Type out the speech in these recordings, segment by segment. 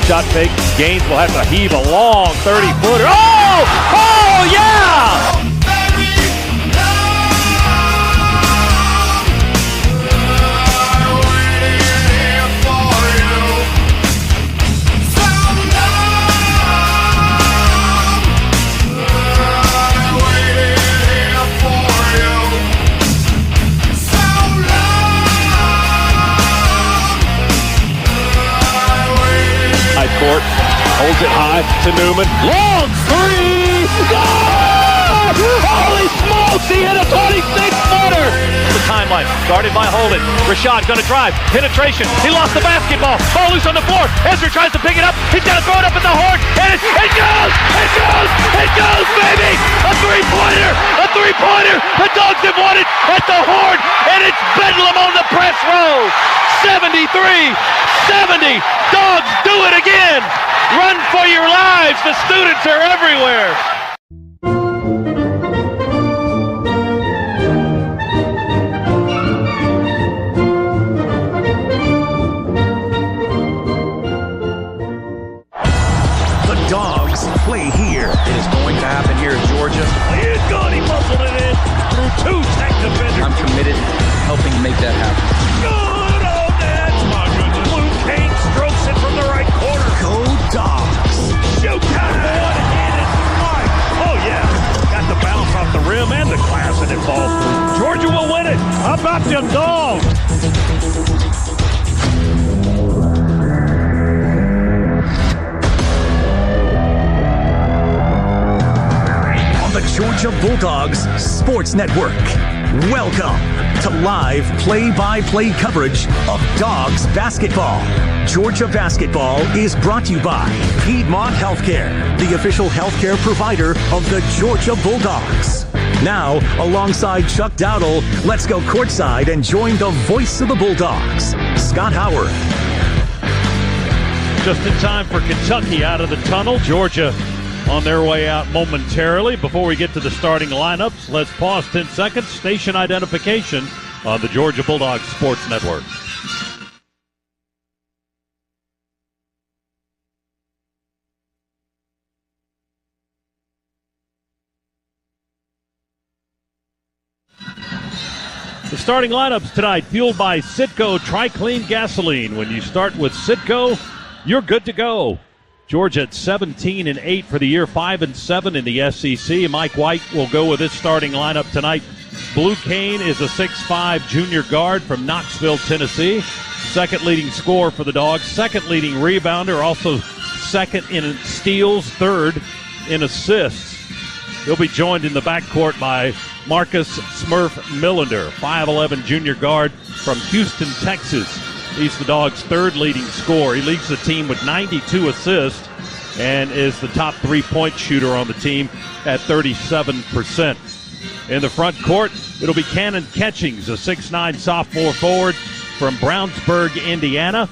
shot fake. Gaines will have to heave a long 30-footer. Oh! Oh, yeah! Court holds it high to Newman. Long three! Goal! Holy smokes! He hit a 26-footer! The timeline guarded by Holden. Rashad gonna drive. Penetration. He lost the basketball. Ball loose on the floor. Ezra tries to pick it up. He's got to throw it up at the horn. And it goes! It goes! It goes, baby! A three-pointer! A three-pointer! The Dogs have won it at the horn, and it's Bedlam on the press row. 73-70. Dogs do it again. Run for your lives. The students are everywhere. The Dogs play here. It is going to happen here in Georgia. He's gone. He muscled it in through two tech defenders. I'm committed to helping make that happen. Good old net. My goodness. Blue Kane strokes it from the right corner. Go Dogs. Showtime. One-handed strike. Oh, yeah. Got the bounce off the rim and the glass, and it falls through. Georgia will win it. How about them Dogs? On the Georgia Bulldogs Sports Network. Welcome to live play-by-play coverage of Dogs basketball. Georgia basketball is brought to you by Piedmont Healthcare, the official healthcare provider of the Georgia Bulldogs. Now, alongside Chuck Dowdle, let's go courtside and join the voice of the Bulldogs, Scott Howard. Just in time for Kentucky out of the tunnel. Georgia on their way out momentarily. Before we get to the starting lineups, let's pause 10 seconds. Station identification on the Georgia Bulldogs Sports Network. The starting lineups tonight fueled by Citgo Tri-Clean Gasoline. When you start with Citgo, you're good to go. Georgia at 17-8 for the year, 5-7 in the SEC. Mike White will go with his starting lineup tonight. Blue Kane is a 6'5 junior guard from Knoxville, Tennessee. Second leading scorer for the Dogs. Second leading rebounder, also second in steals, third in assists. He'll be joined in the backcourt by Marcus Smurf Millender, 5'11 junior guard from Houston, Texas. He's the Dogs' third leading scorer. He leads the team with 92 assists and is the top three-point shooter on the team at 37%. In the front court, it'll be Cannon Catchings, a 6'9 sophomore forward from Brownsburg, Indiana.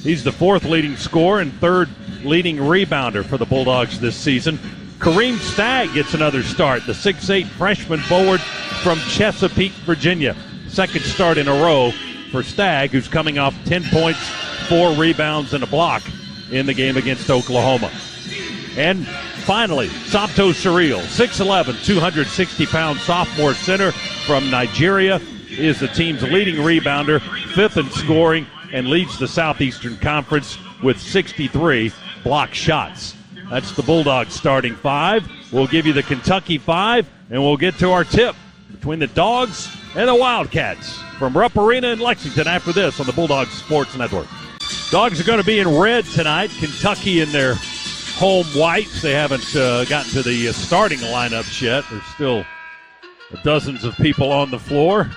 He's the fourth leading scorer and third leading rebounder for the Bulldogs this season. Kareem Stagg gets another start, the 6'8 freshman forward from Chesapeake, Virginia. Second start in a row for Stagg, who's coming off 10 points, 4 rebounds, and a block in the game against Oklahoma. And finally, Sabto Surreal, 6'11", 260-pound sophomore center from Nigeria, is the team's leading rebounder, fifth in scoring, and leads the Southeastern Conference with 63 block shots. That's the Bulldogs starting five. We'll give you the Kentucky five, and we'll get to our tip between the Dogs and the Wildcats from Rupp Arena in Lexington after this on the Bulldogs Sports Network. Dogs are going to be in red tonight. Kentucky in their home whites. They haven't gotten to the starting lineups yet. There's still dozens of people on the floor.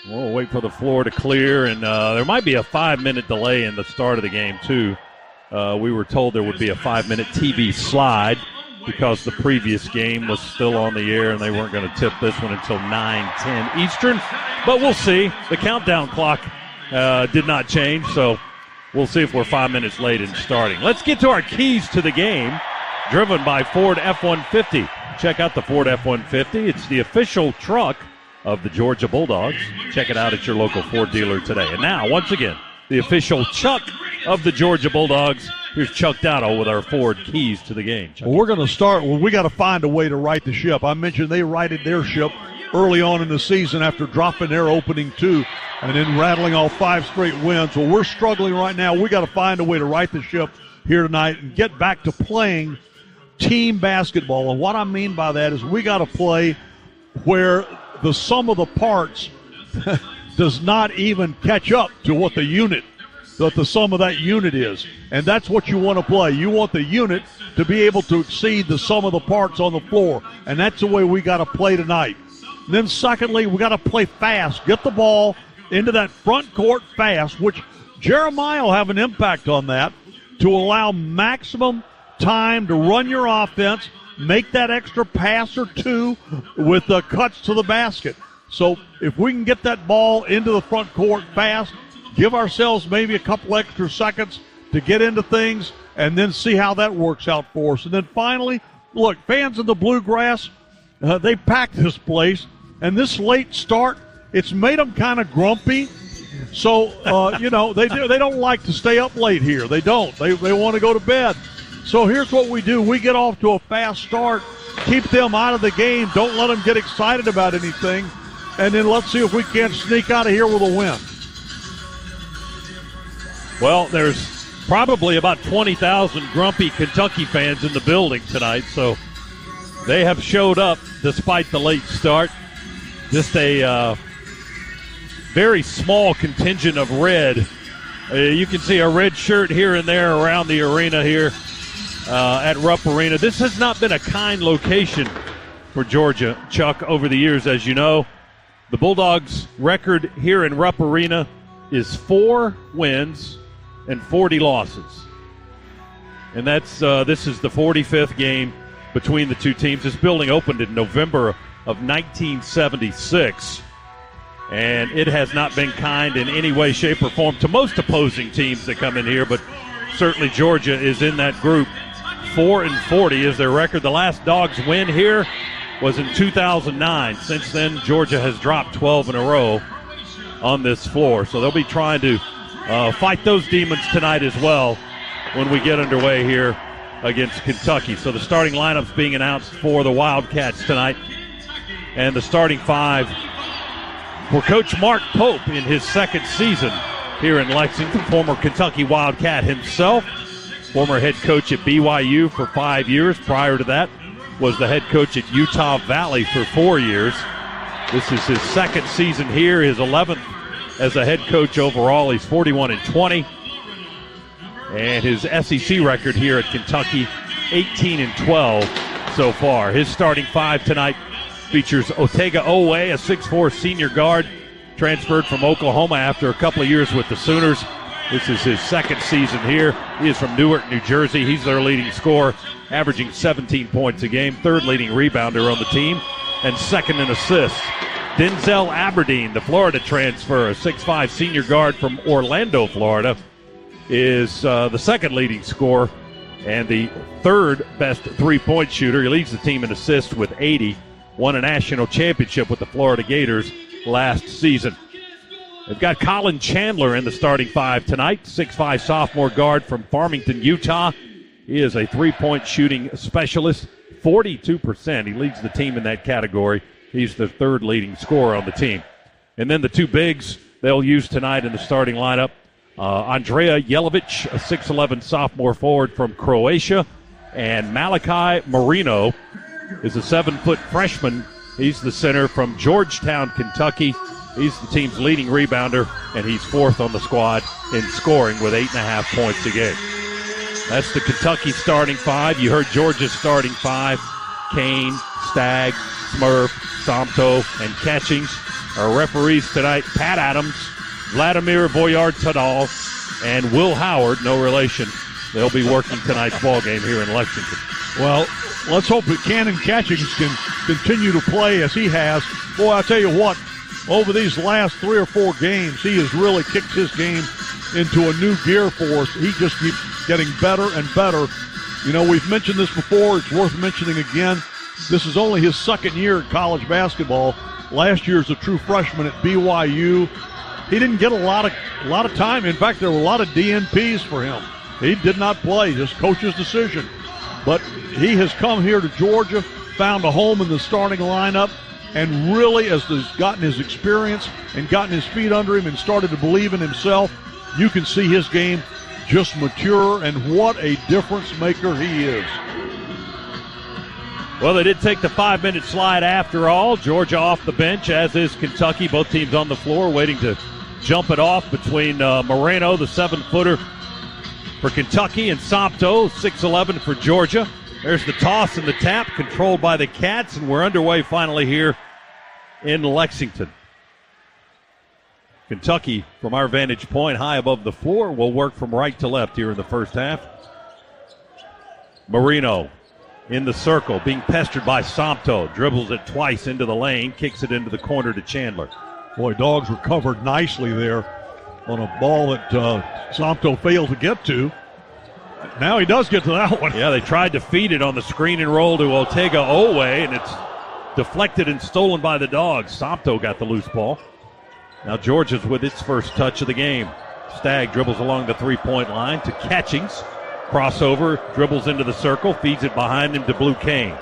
We'll wait for the floor to clear, and there might be a 5-minute delay in the start of the game, too. We were told there would be a 5-minute TV slide because the previous game was still on the air and they weren't going to tip this one until 9:10 Eastern. But we'll see. The countdown clock did not change, so we'll see if we're 5 minutes late in starting. Let's get to our keys to the game, driven by Ford F-150. Check out the Ford F-150. It's the official truck of the Georgia Bulldogs. Check it out at your local Ford dealer today. And now, once again, the official Chuck of the Georgia Bulldogs. Here's Chuck Dowdle with our Ford keys to the game. Chuck. Well, we're going to start. Well, we got to find a way to right the ship. I mentioned they righted their ship early on in the season after dropping their opening 2 and then rattling off 5 straight wins. Well, we're struggling right now. We got to find a way to right the ship here tonight and get back to playing team basketball. And what I mean by that is we got to play where the sum of the parts does not even catch up to what the sum of that unit is. And that's what you want to play. You want the unit to be able to exceed the sum of the parts on the floor. And that's the way we got to play tonight. And then secondly, we got to play fast. Get the ball into that front court fast, which Jeremiah will have an impact on that to allow maximum time to run your offense, make that extra pass or 2 with the cuts to the basket. So if we can get that ball into the front court fast, give ourselves maybe a couple extra seconds to get into things and then see how that works out for us. And then finally, look, fans of the Bluegrass, they packed this place, and this late start, it's made them kind of grumpy. So, they don't like to stay up late here. They don't. They want to go to bed. So here's what we do. We get off to a fast start, keep them out of the game, don't let them get excited about anything, and then let's see if we can't sneak out of here with a win. Well, there's probably about 20,000 grumpy Kentucky fans in the building tonight, so they have showed up despite the late start. Just a very small contingent of red. You can see a red shirt here and there around the arena here at Rupp Arena. This has not been a kind location for Georgia, Chuck, over the years, as you know. The Bulldogs' record here in Rupp Arena is 4 wins and 40 losses. And that's this is the 45th game between the two teams. This building opened in November of 1976. And it has not been kind in any way, shape, or form to most opposing teams that come in here, but certainly Georgia is in that group. 4-40 is their record. The last Dogs win here was in 2009. Since then, Georgia has dropped 12 in a row on this floor. So they'll be trying to fight those demons tonight as well when we get underway here against Kentucky. So the starting lineup's being announced for the Wildcats tonight. And the starting 5 for Coach Mark Pope in his second season here in Lexington, former Kentucky Wildcat himself, former head coach at BYU for 5 years. Prior to that, was the head coach at Utah Valley for 4 years. This is his second season here, his 11th as a head coach overall. He's 41-20. And his SEC record here at Kentucky, 18-12 so far. His starting 5 tonight features Otega Owe, a 6'4 senior guard, transferred from Oklahoma after a couple of years with the Sooners. This is his second season here. He is from Newark, New Jersey. He's their leading scorer, averaging 17 points a game, third leading rebounder on the team, and second in assists. Denzel Aberdeen, the Florida transfer, a 6'5 senior guard from Orlando, Florida, is the second leading scorer and the third best three-point shooter. He leads the team in assists with 80. Won a national championship with the Florida Gators last season. They've got Colin Chandler in the starting 5 tonight, 6'5 sophomore guard from Farmington, Utah. He is a three-point shooting specialist, 42%. He leads the team in that category. He's the third leading scorer on the team. And then the 2 bigs they'll use tonight in the starting lineup, Andrea Jelovic, a 6'11 sophomore forward from Croatia, and Malachi Marino is a 7-foot freshman. He's the center from Georgetown, Kentucky. He's the team's leading rebounder, and he's 4th on the squad in scoring with 8.5 points a game. That's the Kentucky starting 5. You heard Georgia's starting 5. Kane, Stagg, Smurf, Somto, and Catchings. Our referees tonight, Pat Adams, Vladimir Boyard-Tadal, and Will Howard, no relation. They'll be working tonight's ball game here in Lexington. Well, let's hope that Cannon Catchings can continue to play as he has. Boy, I tell you what, over these last 3 or 4 games, he has really kicked his game into a new gear for us. He just keeps getting better and better. You know, we've mentioned this before. It's worth mentioning again. This is only his second year in college basketball. Last year as a true freshman at BYU. He didn't get a lot of time. In fact, there were a lot of DNPs for him. He did not play, just coach's decision. But he has come here to Georgia, found a home in the starting lineup, and really, as he's gotten his experience and gotten his feet under him and started to believe in himself, you can see his game just mature, and what a difference maker he is. Well, they did take the 5-minute slide after all. Georgia off the bench, as is Kentucky. Both teams on the floor waiting to jump it off between Moreno, the 7-footer for Kentucky, and Sompto, 6'11" for Georgia. There's the toss and the tap controlled by the Cats, and we're underway finally here in Lexington. Kentucky, from our vantage point, high above the floor, will work from right to left here in the first half. Moreno in the circle, being pestered by Sompto. Dribbles it twice into the lane, kicks it into the corner to Chandler. Boy, Dogs recovered nicely there on a ball that Sompto failed to get to. Now he does get to that one. Yeah, they tried to feed it on the screen and roll to Ortega-Owe, and it's deflected and stolen by the Dogs. Sompto got the loose ball. Now Georgia's with its first touch of the game. Stagg dribbles along the three-point line to Catchings. Crossover, dribbles into the circle, feeds it behind him to Blue Kane.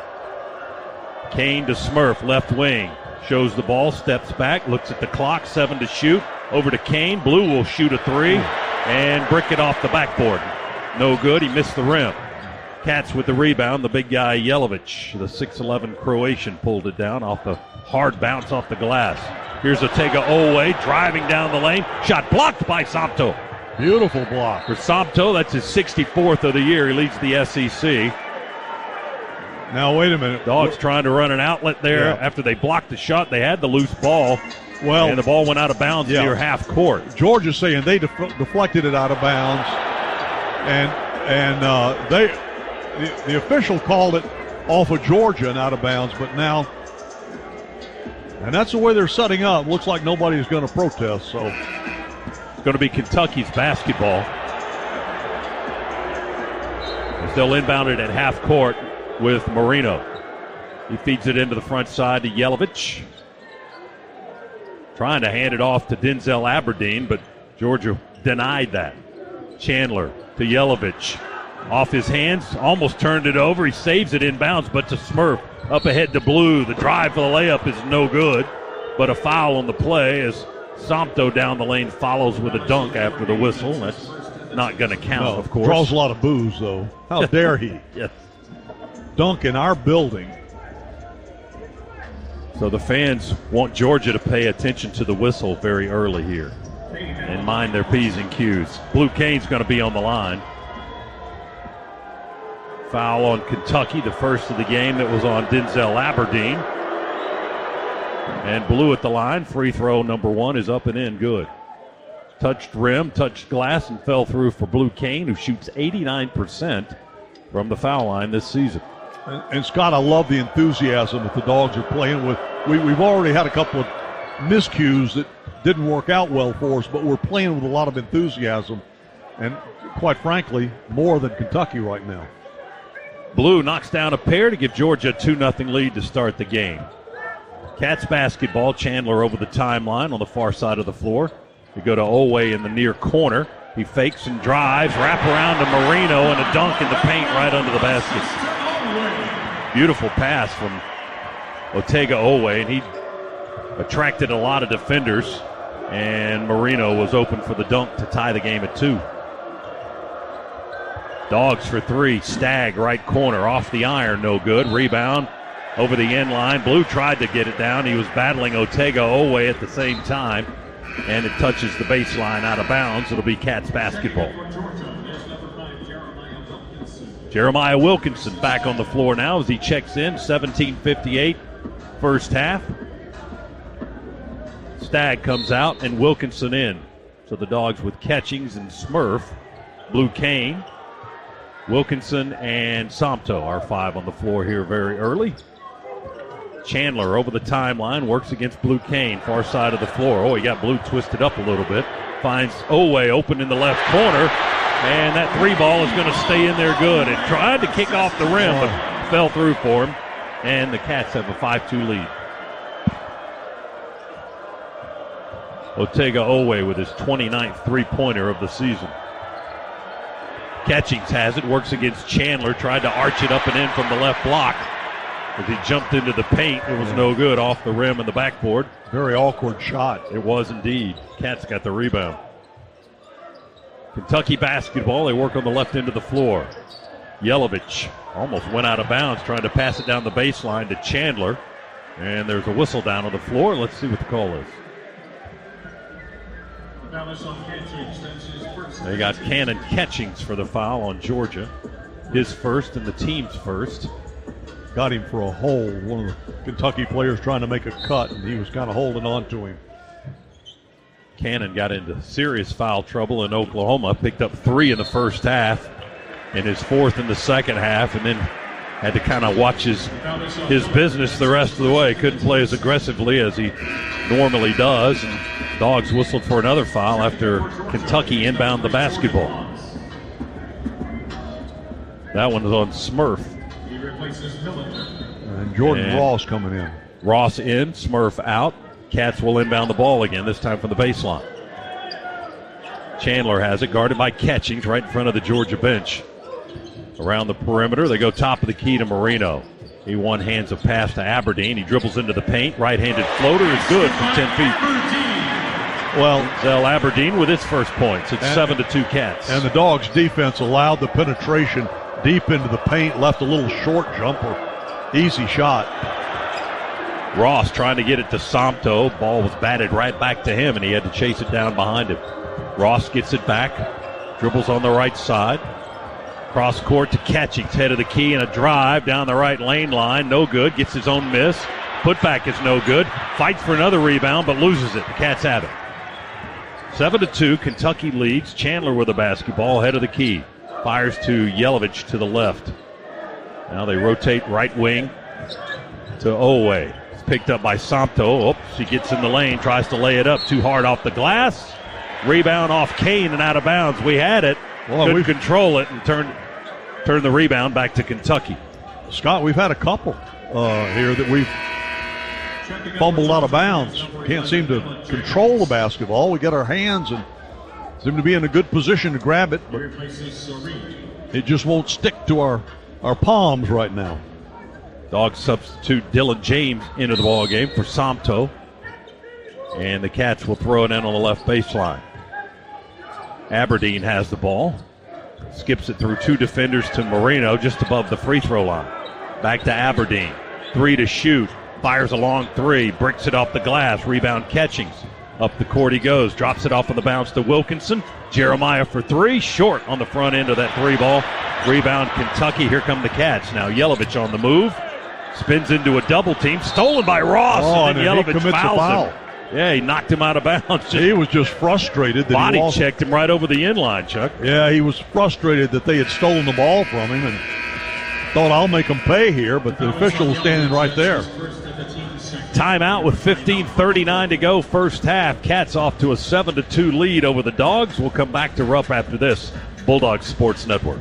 Kane to Smurf, left wing. Shows the ball, steps back, looks at the clock, 7 to shoot. Over to Kane. Blue will shoot a 3 and brick it off the backboard. No good, he missed the rim. Cats with the rebound, the big guy Yelovich, the 6'11" Croatian, pulled it down off the hard bounce off the glass. Here's Ortega-Owe driving down the lane. Shot blocked by Sompto. Beautiful block. For Sompto, that's his 64th of the year. He leads the SEC. Now, wait a minute. Dogs trying to run an outlet there. After they blocked the shot. They had the loose ball. Well, and the ball went out of bounds near half court. Georgia's saying they deflected it out of bounds. And the official called it off of Georgia and out of bounds, but now, and that's the way they're setting up. Looks like nobody's going to protest, so. It's going to be Kentucky's basketball. They'll inbound it at half court with Moreno. He feeds it into the front side to Yelovich. Trying to hand it off to Denzel Aberdeen, but Georgia denied that. Chandler to Yelovich. Off his hands, almost turned it over. He saves it inbounds, but to Smurf. Up ahead to Blue. The drive for the layup is no good, but a foul on the play as Sompto down the lane follows with a dunk after the whistle. That's not going to count, of course. Draws a lot of boos, though. How dare he? Yes. Dunk in our building. So the fans want Georgia to pay attention to the whistle very early here and mind their P's and Q's. Blue Kane's going to be on the line. Foul on Kentucky, the first of the game that was on Denzel Aberdeen. And Blue at the line. Free throw number 1 is up and in. Good. Touched rim, touched glass, and fell through for Blue Kane, who shoots 89% from the foul line this season. And Scott, I love the enthusiasm that the Dogs are playing with. We've already had a couple of miscues that didn't work out well for us, but we're playing with a lot of enthusiasm. And quite frankly, more than Kentucky right now. Blue knocks down a pair to give Georgia a 2-0 lead to start the game. Cats basketball. Chandler over the timeline on the far side of the floor. They go to Owe in the near corner. He fakes and drives, wrap around to Moreno, and a dunk in the paint right under the basket. Beautiful pass from Ortega-Owe, and he attracted a lot of defenders, and Moreno was open for the dunk to tie the game at 2. Dogs for 3. Stagg, right corner, off the iron, no good. Rebound over the end line. Blue tried to get it down. He was battling Ortega-Owe at the same time, and it touches the baseline out of bounds. It'll be Cats basketball. Jeremiah Wilkinson back on the floor now as he checks in. 17:58 first half. Stagg comes out and Wilkinson in. So the Dogs with Catchings and Smurf. Blue Kane, Wilkinson, and Sompto are 5 on the floor here very early. Chandler over the timeline, works against Blue Kane, far side of the floor. Oh, he got Blue twisted up a little bit. Finds Owe open in the left corner, and that 3 ball is going to stay in there good. It tried to kick off the rim, but fell through for him, and the Cats have a 5-2 lead. Ortega-Owe with his 29th three-pointer of the season. Catchings has it, works against Chandler, tried to arch it up and in from the left block. As he jumped into the paint, it was no good, off the rim and the backboard. Very awkward shot. It was indeed. Cats got the rebound. Kentucky basketball, they work on the left end of the floor. Yelovich almost went out of bounds trying to pass it down the baseline to Chandler. And there's a whistle down on the floor. Let's see what the call is. They got Cannon Catchings for the foul on Georgia. His first and the team's first. Got him for a hold. One of the Kentucky players trying to make a cut, and he was kind of holding on to him. Cannon got into serious foul trouble in Oklahoma. Picked up 3 in the first half and his 4th in the second half, and then had to kind of watch his business the rest of the way. Couldn't play as aggressively as he normally does. And Dogs whistled for another foul after Kentucky inbound the basketball. That one was on Smurf. And Jordan Ross coming in. Ross in, Smurf out. Cats will inbound the ball again, this time from the baseline. Chandler has it, guarded by Catchings right in front of the Georgia bench. Around the perimeter, they go top of the key to Marino. He one-hands a pass to Aberdeen. He dribbles into the paint. Right-handed floater is good from 10 feet. Well, Zell Aberdeen with his first points. It's 7-2 Cats. And the Dogs' defense allowed the penetration deep into the paint, left a little short jumper. Easy shot. Ross trying to get it to Somto. Ball was batted right back to him, and he had to chase it down behind him. Ross gets it back. Dribbles on the right side. Cross court to Catchings, head of the key, and a drive down the right lane line. No good. Gets his own miss. Putback is no good. Fights for another rebound, but loses it. The Cats have it. 7-2, Kentucky leads. Chandler with the basketball, head of the key. Fires to Yelovich to the left. Now they rotate right wing to Owe. It's picked up by Somto. Oh, she gets in the lane, tries to lay it up too hard off the glass. Rebound off Kane and out of bounds. We had it. Couldn't control it and turned the rebound back to Kentucky. Scott, we've had a couple here that we've fumbled out of bounds. Can't seem to control the basketball. We get our hands and seem to be in a good position to grab it, but it just won't stick to our palms right now. Dogs substitute Dylan James into the ball game for Somto, and the Cats will throw it in on the left baseline. Aberdeen has the ball. Skips it through 2 defenders to Marino just above the free throw line. Back to Aberdeen. 3 to shoot. Fires a long 3. Bricks it off the glass. Rebound Catchings. Up the court he goes. Drops it off on the bounce to Wilkinson. Jeremiah for 3. Short on the front end of that 3 ball. Rebound Kentucky. Here come the Cats. Now Yelovich on the move. Spins into a double team. Stolen by Ross. And then Yelovich fouls him. Yeah, he knocked him out of bounds. He was just frustrated. That checked him right over the inline, Chuck. Yeah, he was frustrated that they had stolen the ball from him and thought, I'll make him pay here, but the official was standing right there. Timeout with 15:39 to go, first half. Cats off to a 7-2 lead over the Dogs. We'll come back to Rupp after this. Bulldogs Sports Network.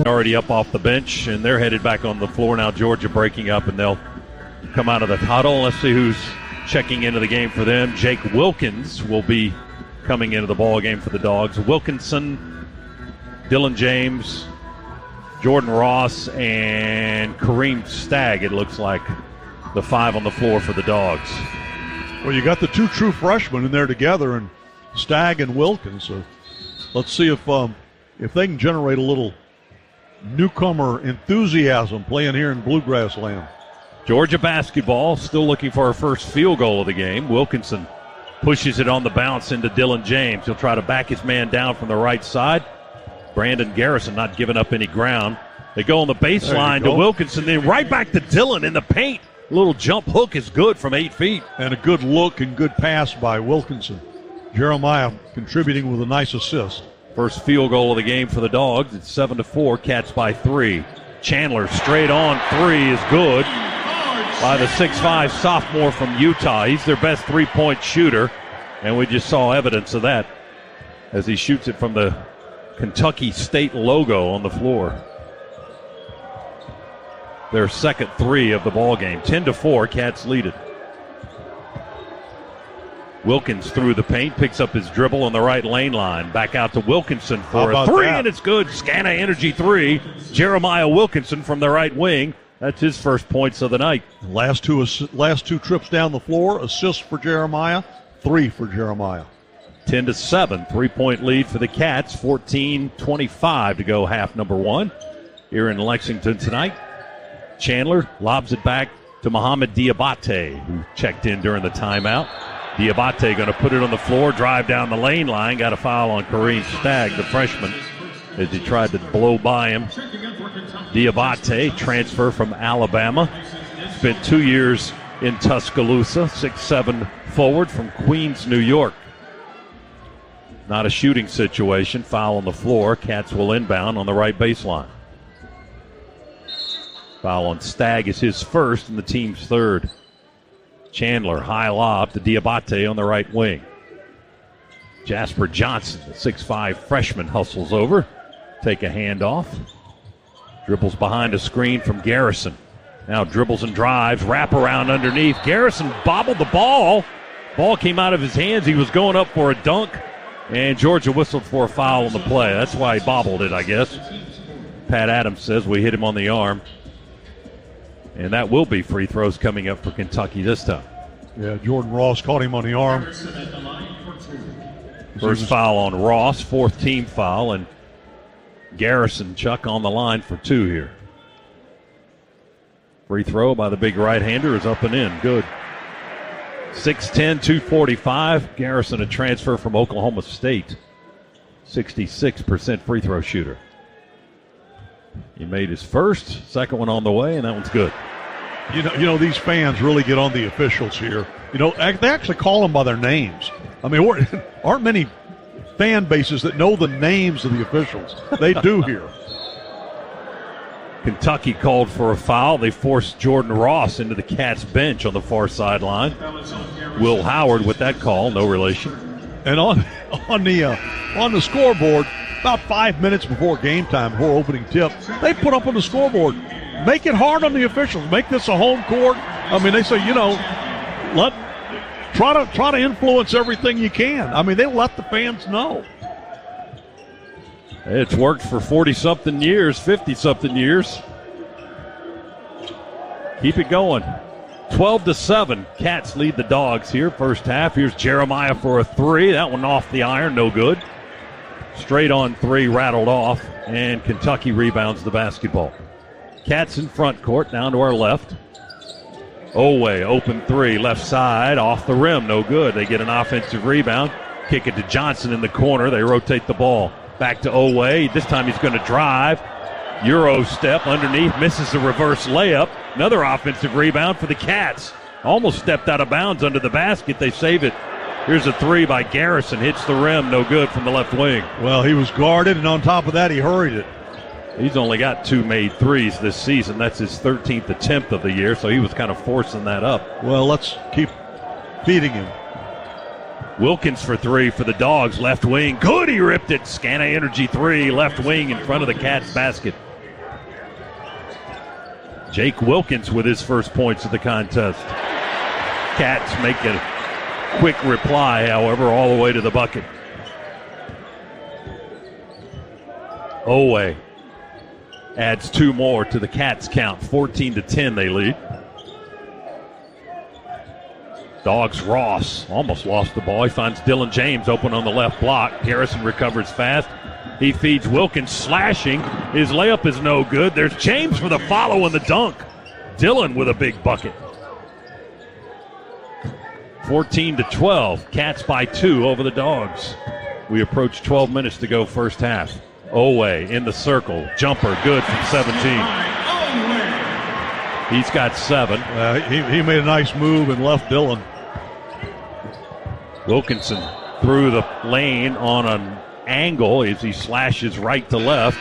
Already up off the bench, and they're headed back on the floor now. Georgia breaking up, and they'll come out of the huddle. Let's see who's checking into the game for them. Jake Wilkins will be coming into the ball game for the Dogs. Wilkinson, Dylan James, Jordan Ross, and Kareem Stagg, it looks like, the 5 on the floor for the Dogs. Well, you got the 2 true freshmen in there together, and Stagg and Wilkins. So let's see if they can generate a little newcomer enthusiasm playing here in Bluegrass Land. Georgia basketball still looking for her first field goal of the game. Wilkinson pushes it on the bounce into Dylan James. He'll try to back his man down from the right side. Brandon Garrison not giving up any ground. They go on the baseline to Wilkinson, then right back to Dylan in the paint. A little jump hook is good from 8 feet. And a good look and good pass by Wilkinson. Jeremiah contributing with a nice assist. First field goal of the game for the Dogs. It's 7-4, Cats by 3. Chandler straight on 3 is good by the 6'5 sophomore from Utah. He's their best three-point shooter, and we just saw evidence of that as he shoots it from the Kentucky State logo on the floor. Their second 3 of the ball game. 10-4, Cats lead it. Wilkins through the paint, picks up his dribble on the right lane line. Back out to Wilkinson for a three, and it's good. Scana Energy three. Jeremiah Wilkinson from the right wing. That's his first points of the night. Last two trips down the floor, assists for Jeremiah, 3 for Jeremiah. 10-7, 3-point lead for the Cats. 14:25 to go, half number one. Here in Lexington tonight. Chandler lobs it back to Mohamed Diabate, who checked in during the timeout. Diabate going to put it on the floor, drive down the lane line. Got a foul on Kareem Stagg, the freshman, as he tried to blow by him. Diabate, transfer from Alabama. Spent 2 years in Tuscaloosa, 6'7" forward from Queens, New York. Not a shooting situation. Foul on the floor. Cats will inbound on the right baseline. Foul on Stagg is his first and the team's third. Chandler, high lob to Diabate on the right wing. Jasper Johnson, the 6'5" freshman, hustles over. Take a handoff. Dribbles behind a screen from Garrison. Now dribbles and drives, wrap around underneath. Garrison bobbled the ball. Ball came out of his hands. He was going up for a dunk, and Georgia whistled for a foul on the play. That's why he bobbled it, I guess. Pat Adams says we hit him on the arm. And that will be free throws coming up for Kentucky this time. Yeah, Jordan Ross caught him on the arm. First foul on Ross, fourth team foul, and Garrison, Chuck, on the line for 2 here. Free throw by the big right-hander is up and in. Good. 6'10", 245. Garrison, a transfer from Oklahoma State. 66% free throw shooter. He made his first, second one on the way, and that one's good. You know, these fans really get on the officials here. You know, they actually call them by their names. I mean, aren't many fan bases that know the names of the officials. They do here. Kentucky called for a foul. They forced Jordan Ross into the Cats bench on the far sideline. Will Howard with that call, no relation. And on the scoreboard, about 5 minutes before game time, before opening tip, they put up on the scoreboard, make it hard on the officials, make this a home court. I mean, they say, try to influence everything you can. I mean, they let the fans know. It's worked for 40-something years, 50-something years. Keep it going. 12-7. Cats lead the Dogs here, first half. Here's Jeremiah for a three. That one off the iron, no good. Straight on three, rattled off, and Kentucky rebounds the basketball. Cats in front court, down to our left. Oweh, open three, left side, off the rim, no good. They get an offensive rebound. Kick it to Johnson in the corner. They rotate the ball. Back to Oweh. This time he's going to drive. Euro step underneath, misses the reverse layup. Another offensive rebound for the Cats. Almost stepped out of bounds under the basket. They save it. Here's a three by Garrison. Hits the rim, no good from the left wing. Well, he was guarded, and on top of that, he hurried it. He's only got 2 made threes this season. That's his 13th attempt of the year, so he was kind of forcing that up. Well, let's keep feeding him. Wilkins for three for the Dogs, left wing. Good, he ripped it. Scana Energy three, left wing in front of the Cats basket. Jake Wilkins with his first points of the contest. Cats make a quick reply, however, all the way to the bucket. Oweh adds 2 more to the Cats count. 14-10 they lead. Dogs Ross almost lost the ball. He finds Dylan James open on the left block. Garrison recovers fast. He feeds Wilkins, slashing. His layup is no good. There's James for the follow and the dunk. Dylan with a big bucket. 14-12. Cats by 2 over the Dogs. We approach 12 minutes to go first half. Oweh in the circle. Jumper good from 17. He's got 7. He made a nice move and left Dylan. Wilkinson through the lane on an angle as he slashes right to left.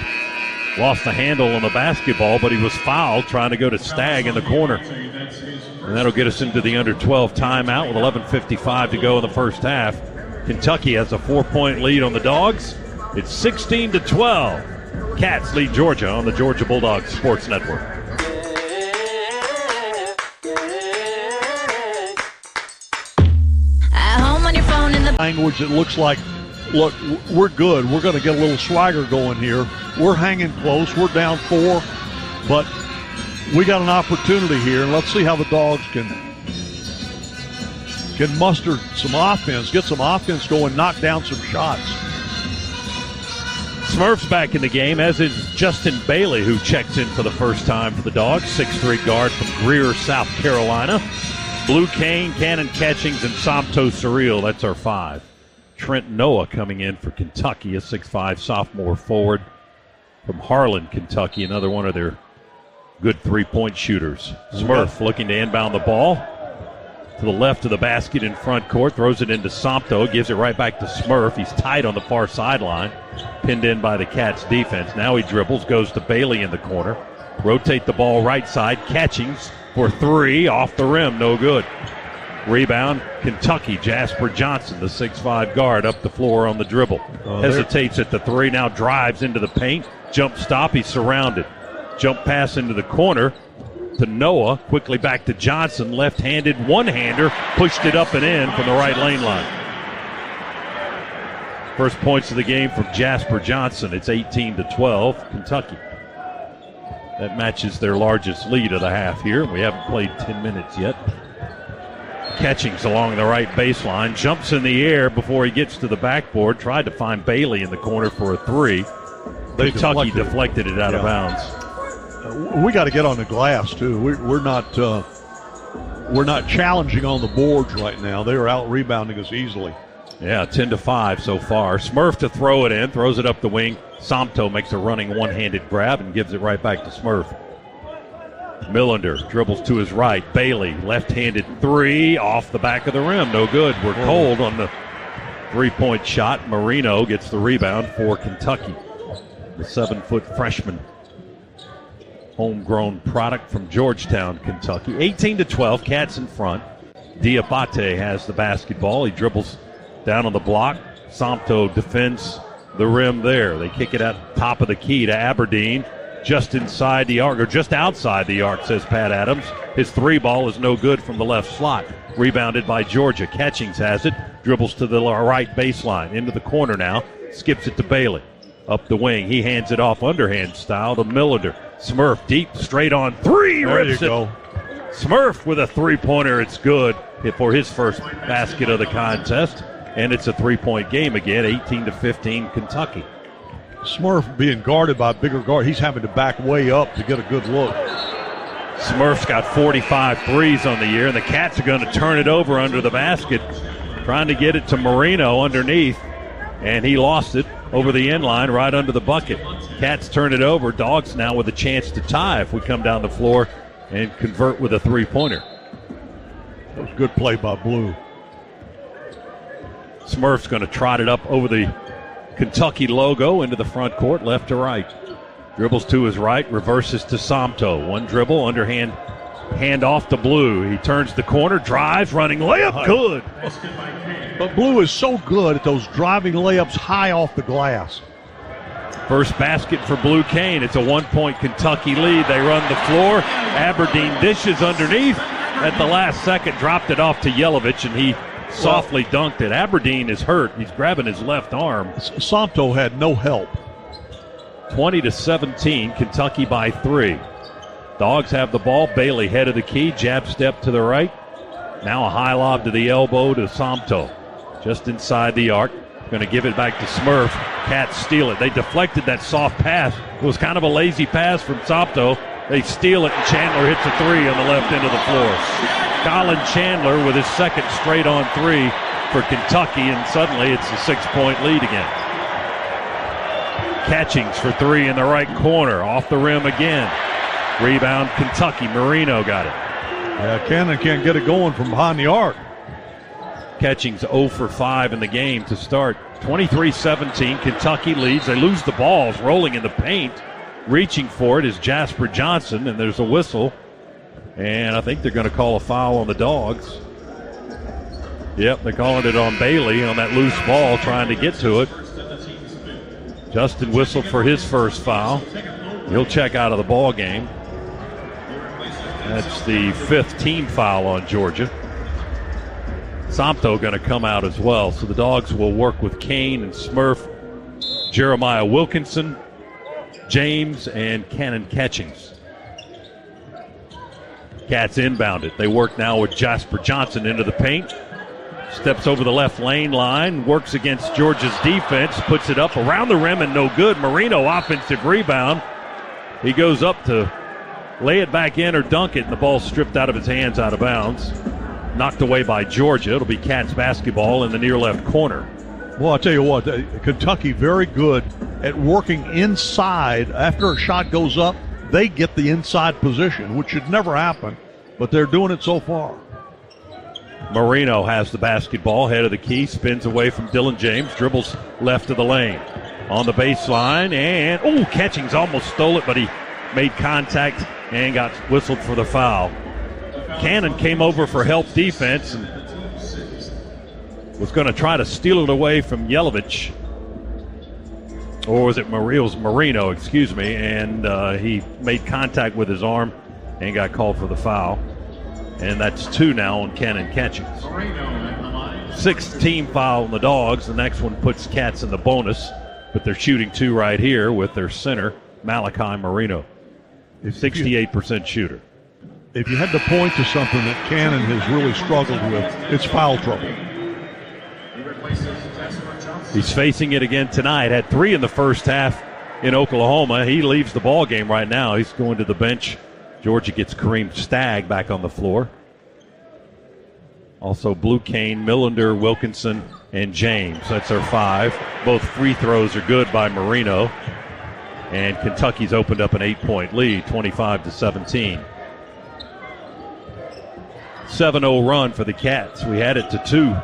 Lost the handle on the basketball, but he was fouled trying to go to Stagg in the corner. And that'll get us into the under 12 timeout with 11:55 to go in the first half. Kentucky has a 4-point lead on the Dogs. It's 16-12. Cats lead Georgia on the Georgia Bulldogs Sports Network. language that looks like, look, we're good. We're going to get a little swagger going here. We're hanging close. We're down 4, but we got an opportunity here, and let's see how the Dogs can muster some offense, get some offense going, knock down some shots. Smurfs back in the game, as is Justin Bailey, who checks in for the first time for the Dogs. 6'3" guard from Greer, South Carolina. Blue Kane, Cannon Catchings, and Somto Surreal. That's our 5. Trent Noah coming in for Kentucky, a 6'5" sophomore forward from Harlan, Kentucky, another one of their good three-point shooters. Smurf looking to inbound the ball to the left of the basket in front court, throws it into Somto, gives it right back to Smurf. He's tight on the far sideline, pinned in by the Cats defense. Now he dribbles, goes to Bailey in the corner. Rotate the ball right side, Catchings for 3, off the rim, no good. Rebound, Kentucky, Jasper Johnson, the 6'5" guard, up the floor on the dribble. Hesitates at the 3, now drives into the paint. Jump stop, he's surrounded. Jump pass into the corner to Noah, quickly back to Johnson, left-handed one-hander, pushed it up and in from the right lane line. First points of the game from Jasper Johnson. It's 18-12, Kentucky. That matches their largest lead of the half here. We haven't played 10 minutes yet. Catchings along the right baseline, jumps in the air before he gets to the backboard, tried to find Bailey in the corner for a 3. Kentucky deflected it out of bounds. We got to get on the glass too. We're not challenging on the boards right now. They are out rebounding us easily. Yeah, 10-5 so far. Smurf to throw it in, throws it up the wing. Somto makes a running one-handed grab and gives it right back to Smurf. Millender dribbles to his right. Bailey, left-handed 3, off the back of the rim. No good. We're cold on the three-point shot. Marino gets the rebound for Kentucky. The 7-foot freshman. Homegrown product from Georgetown, Kentucky. 18-12, Cats in front. Diabate has the basketball. He dribbles down on the block. Somto defends the rim there. They kick it at the top of the key to Aberdeen. Just inside the arc, or just outside the arc, says Pat Adams. His 3 ball is no good from the left slot. Rebounded by Georgia. Catchings has it. Dribbles to the right baseline. Into the corner now. Skips it to Bailey. Up the wing. He hands it off underhand style to Millender. Smurf deep, straight on 3. There rips you go. It. Smurf with a 3-pointer. It's good for his first basket of the contest. And it's a 3-point game again. 18-15 Kentucky. Smurf being guarded by a bigger guard. He's having to back way up to get a good look. Smurf's got 45 threes on the year, and the Cats are going to turn it over under the basket, trying to get it to Marino underneath, and he lost it over the end line right under the bucket. Cats turn it over. Dogs now with a chance to tie if we come down the floor and convert with a 3-pointer. That was a good play by Blue. Smurf's going to trot it up over the Kentucky logo into the front court, left to right. Dribbles to his right, reverses to Somto. One dribble, underhand, hand off to Blue. He turns the corner, drives, running layup, good. But Blue is so good at those driving layups high off the glass. First basket for Blue Kane. It's a 1-point Kentucky lead. They run the floor. Aberdeen dishes underneath. At the last second, dropped it off to Yelovich, and he softly dunked it. Aberdeen is hurt. He's grabbing his left arm. Somto had no help. 20-17, Kentucky by 3. Dogs have the ball. Bailey head of the key, jab step to the right. Now a high lob to the elbow to Somto. Just inside the arc. Going to give it back to Smurf. Cats steal it. They deflected that soft pass. It was kind of a lazy pass from Somto. They steal it, and Chandler hits a 3 on the left end of the floor. Colin Chandler with his second straight on 3 for Kentucky, and suddenly it's a 6-point lead again. Catchings for 3 in the right corner. Off the rim again. Rebound Kentucky. Marino got it. Yeah, Cannon can't get it going from behind the arc. Catchings 0 for 5 in the game to start. 23-17, Kentucky leads. They lose the balls, rolling in the paint. Reaching for it is Jasper Johnson, and there's a whistle. And I think they're going to call a foul on the Dogs. Yep, they're calling it on Bailey on that loose ball, trying to get to it. Justin whistled for his first foul. He'll check out of the ball game. That's the 5th team foul on Georgia. Sompto going to come out as well. So the Dogs will work with Kane and Smurf, Jeremiah Wilkinson, James, and Cannon Catchings. Cats inbound it. They work now with Jasper Johnson into the paint. Steps over the left lane line, works against Georgia's defense, puts it up around the rim and no good. Marino offensive rebound. He goes up to lay it back in or dunk it, and the ball stripped out of his hands out of bounds. Knocked away by Georgia. It'll be Cats basketball in the near left corner. Well, I'll tell you what, Kentucky very good at working inside. After a shot goes up, they get the inside position, which should never happen, but they're doing it so far. Marino has the basketball, head of the key, spins away from Dylan James, dribbles left of the lane. On the baseline, and, Catchings almost stole it, but he made contact and got whistled for the foul. Cannon came over for help defense and was going to try to steal it away from Yelovich. Or was it Marino, excuse me, and he made contact with his arm and got called for the foul. And that's 2 now on Cannon Catchings. 6th team foul on the Dogs. The next one puts Cats in the bonus, but they're shooting 2 right here with their center, Malachi Marino. 68% shooter. If you had to point to something that Cannon has really struggled with, it's foul trouble. He's facing it again tonight. Had 3 in the first half in Oklahoma. He leaves the ball game right now. He's going to the bench. Georgia gets Kareem Stagg back on the floor. Also Blue Kane, Millender, Wilkinson, and James. That's their 5. Both free throws are good by Marino. And Kentucky's opened up an 8-point lead, 25-17. 7-0 run for the Cats. We had it to 2.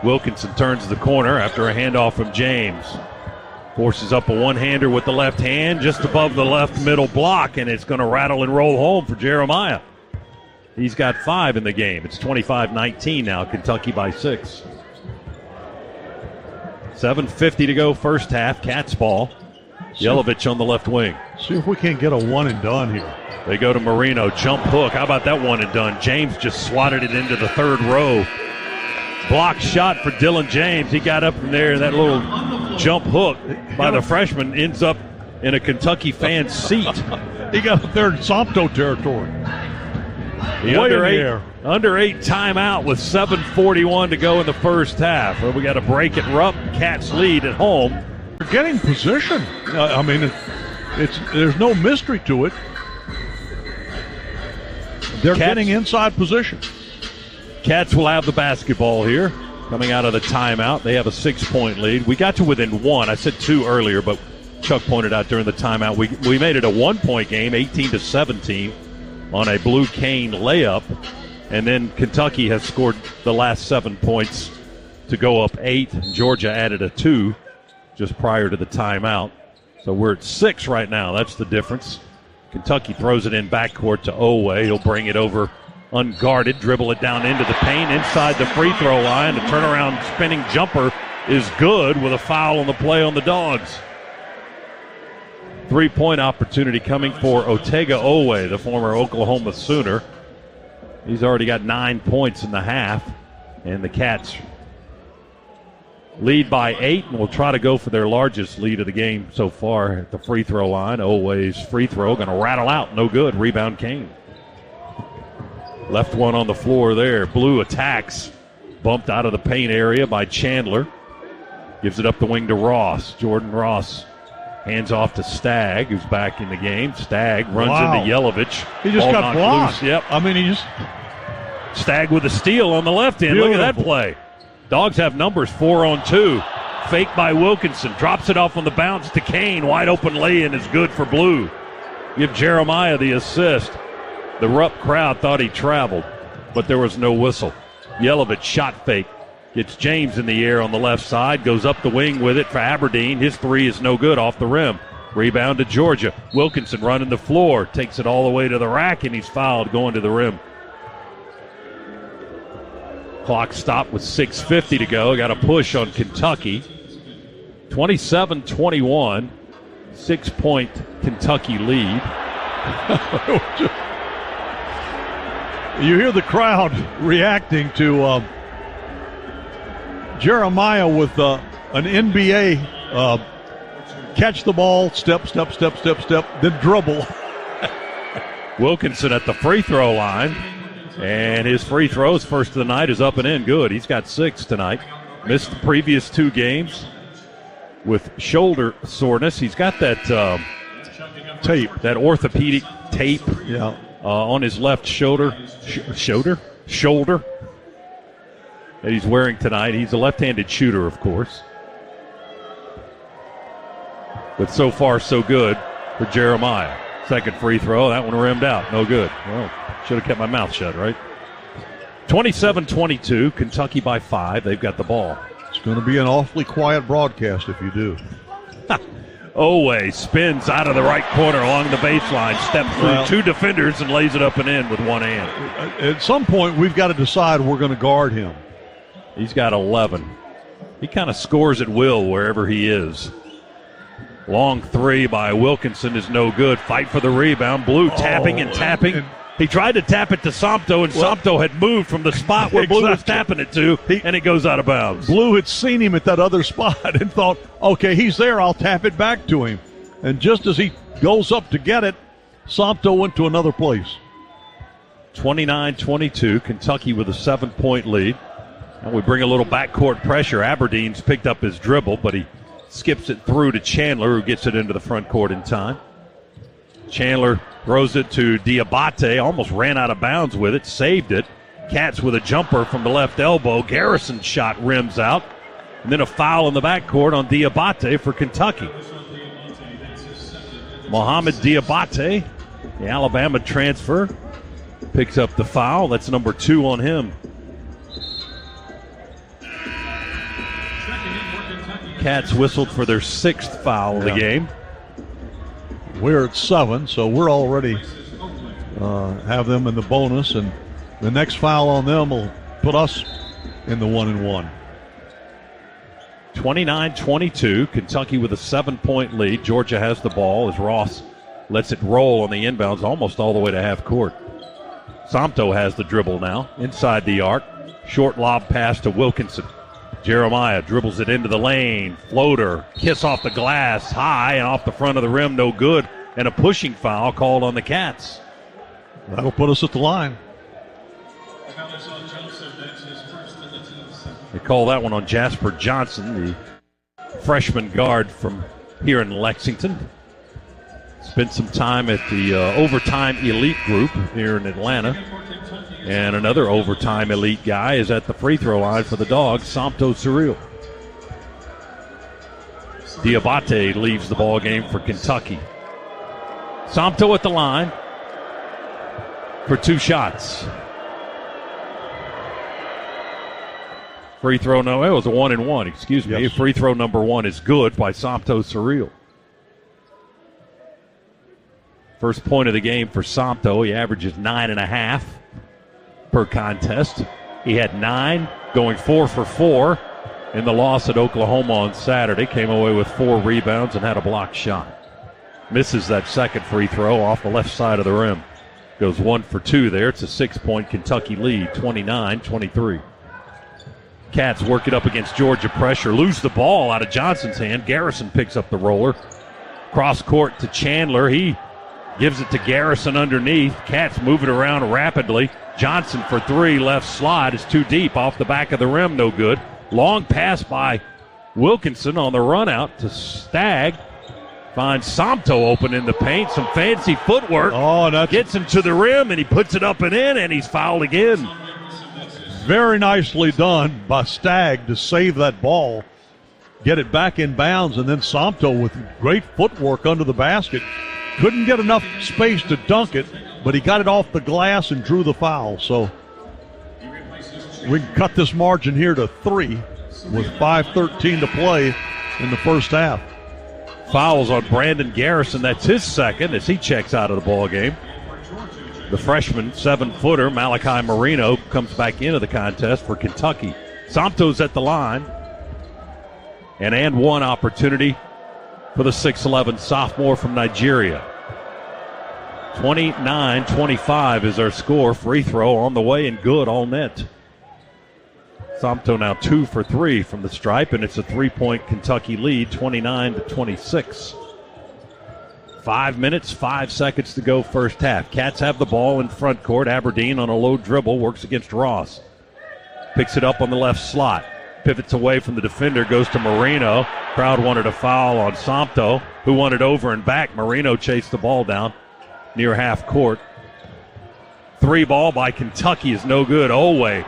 Wilkinson turns the corner after a handoff from James. Forces up a one-hander with the left hand just above the left middle block, and it's going to rattle and roll home for Jeremiah. He's got 5 in the game. It's 25-19 now, Kentucky by 6. 7:50 to go first half, Cats ball. Yelovich on the left wing. See if we can't get a one and done here. They go to Marino, jump hook. How about that one and done? James just swatted it into the third row. Block shot for Dylan James. He got up from there, that little jump hook by the freshman ends up in a Kentucky fan's seat. He got up there in Sompto territory. The under 8 timeout with 7:41 to go in the first half. Well, we got a break at Rupp. Cats lead at home. They're getting position. I mean, there's no mystery to it. They're getting inside position. Cats will have the basketball here coming out of the timeout. They have a 6-point lead. We got to within 1. I said 2 earlier, but Chuck pointed out during the timeout we made it a 1-point game, 18-17 on a Blue Kane layup. And then Kentucky has scored the last 7 points to go up 8. Georgia added a 2 just prior to the timeout. So we're at 6 right now. That's the difference. Kentucky throws it in backcourt to Owe. He'll bring it over unguarded, dribble it down into the paint, inside the free throw line. The turnaround spinning jumper is good with a foul on the play on the Dogs. 3-point opportunity coming for Otega Owe, the former Oklahoma Sooner. He's already got 9 points in the half, and the Cats lead by 8 and will try to go for their largest lead of the game so far at the free throw line. Owe's free throw going to rattle out, no good. Rebound Kane. Left one on the floor there. Blue attacks. Bumped out of the paint area by Chandler. Gives it up the wing to Ross. Jordan Ross hands off to Stagg, who's back in the game. Stagg runs into Yelovich. He just got blocked. Loose. Yep. I mean, Stagg with a steal on the left end. Beautiful. Look at that play. Dogs have numbers 4 on 2. Fake by Wilkinson. Drops it off on the bounce to Kane. Wide open lay-in is good for Blue. Give Jeremiah the assist. The Rupp crowd thought he traveled, but there was no whistle. Yelovich shot fake. Gets James in the air on the left side. Goes up the wing with it for Aberdeen. His 3 is no good off the rim. Rebound to Georgia. Wilkinson running the floor. Takes it all the way to the rack, and he's fouled going to the rim. Clock stopped with 6:50 to go. Got a push on Kentucky. 27-21. 6-point Kentucky lead. You hear the crowd reacting to Jeremiah with an NBA catch the ball, step, then dribble. Wilkinson at the free throw line, and his free throws first of the night is up and in. Good. He's got 6 tonight. Missed the previous 2 games with shoulder soreness. He's got that tape, that orthopedic tape on his left shoulder that he's wearing tonight. He's a left-handed shooter, of course. But so far, so good for Jeremiah. Second free throw, that one rimmed out. No good. Well, should have kept my mouth shut, right? 27-22, Kentucky by 5. They've got the ball. It's going to be an awfully quiet broadcast if you do. Owe spins out of the right corner along the baseline, steps through 2 defenders and lays it up and in with one hand. At some point, we've got to decide we're going to guard him. He's got 11. He kind of scores at will wherever he is. Long 3 by Wilkinson is no good. Fight for the rebound. Blue tapping and tapping. He tried to tap it to Somto, and Somto had moved from the spot where Blue was tapping it to, and it goes out of bounds. Blue had seen him at that other spot and thought, okay, he's there, I'll tap it back to him. And just as he goes up to get it, Somto went to another place. 29-22, Kentucky with a 7-point lead. And we bring a little backcourt pressure. Aberdeen's picked up his dribble, but he skips it through to Chandler, who gets it into the front court in time. Chandler throws it to Diabate, almost ran out of bounds with it, saved it. Katz with a jumper from the left elbow. Garrison's shot rims out. And then a foul in the backcourt on Diabate for Kentucky. Mohamed Diabate, the Alabama transfer, picks up the foul. That's number 2 on him. Cats whistled for their 6th foul of the game. We're at 7, so we're already have them in the bonus, and the next foul on them will put us in the 1-and-1. 29-22, Kentucky with a 7-point lead. Georgia has the ball as Ross lets it roll on the inbounds almost all the way to half court. Somto has the dribble now inside the arc. Short lob pass to Wilkinson. Jeremiah dribbles it into the lane. Floater, kiss off the glass, high and off the front of the rim, no good. And a pushing foul called on the Cats. That'll put us at the line. They call that one on Jasper Johnson, the freshman guard from here in Lexington. Spent some time at the Overtime Elite group here in Atlanta. And another Overtime Elite guy is at the free throw line for the Dogs, Somto Surreal. Diabate leaves the ball game for Kentucky. Somto at the line for 2 shots. Free throw, no, it was a 1-and-1, excuse me. Yes. Free throw number 1 is good by Somto Surreal. First point of the game for Somto. He averages 9.5 per contest. He had 9, going 4 for 4 in the loss at Oklahoma on Saturday. Came away with 4 rebounds and had a blocked shot. Misses that second free throw off the left side of the rim. Goes 1 for 2 there. It's a 6-point Kentucky lead, 29-23. Cats work it up against Georgia pressure. Lose the ball out of Johnson's hand. Garrison picks up the roller. Cross court to Chandler. He gives it to Garrison underneath. Cats move it around rapidly. Johnson for 3, left slide is too deep. Off the back of the rim, no good. Long pass by Wilkinson on the run out to Stagg. Finds Somto open in the paint. Some fancy footwork. Gets him to the rim, and he puts it up and in, and he's fouled again. Very nicely done by Stagg to save that ball, get it back in bounds, and then Somto with great footwork under the basket. Couldn't get enough space to dunk it, but he got it off the glass and drew the foul. So we can cut this margin here to 3 with 5:13 to play in the first half. Fouls on Brandon Garrison. That's his second as he checks out of the ball game. The freshman 7-footer Malachi Marino comes back into the contest for Kentucky. Somto's at the line. And one opportunity for the 6'11 sophomore from Nigeria. 29-25 is our score. Free throw on the way and good, all net. Sompto now 2 for 3 from the stripe, and it's a 3-point Kentucky lead, 29-26. 5 minutes, 5 seconds to go first half. Cats have the ball in front court. Aberdeen on a low dribble works against Ross. Picks it up on the left slot. Pivots away from the defender, goes to Marino. Crowd wanted a foul on Sompto, who wanted over and back. Marino chased the ball down near half court. 3 ball by Kentucky is no good. Oweh.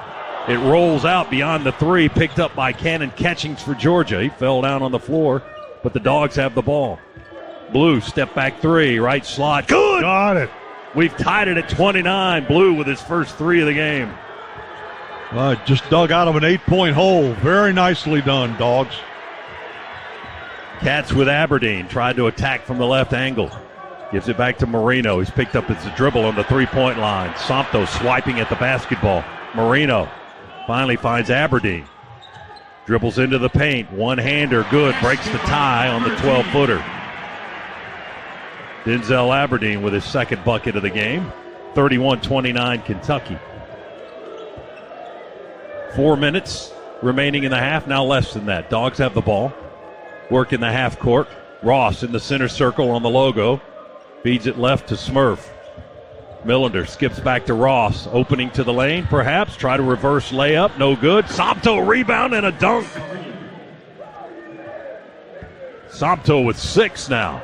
It rolls out beyond the 3, picked up by Cannon Catchings for Georgia. He fell down on the floor, but the Dogs have the ball. Blue, step back 3, right slot. Good! Got it. We've tied it at 29. Blue with his first 3 of the game. Just dug out of an 8-point hole. Very nicely done, Dogs. Cats with Aberdeen. Tried to attack from the left angle. Gives it back to Marino. He's picked up his dribble on the 3-point line. Sompto swiping at the basketball. Marino finally finds Aberdeen. Dribbles into the paint. One-hander, good. Breaks the tie on the 12-footer. Denzel Aberdeen with his second bucket of the game. 31-29 Kentucky. 4 minutes remaining in the half, now less than that. Dogs have the ball. Work in the half court. Ross in the center circle on the logo. Feeds it left to Smurf. Millender skips back to Ross. Opening to the lane, perhaps. Try to reverse layup. No good. Sompto rebound and a dunk. Sompto with 6 now.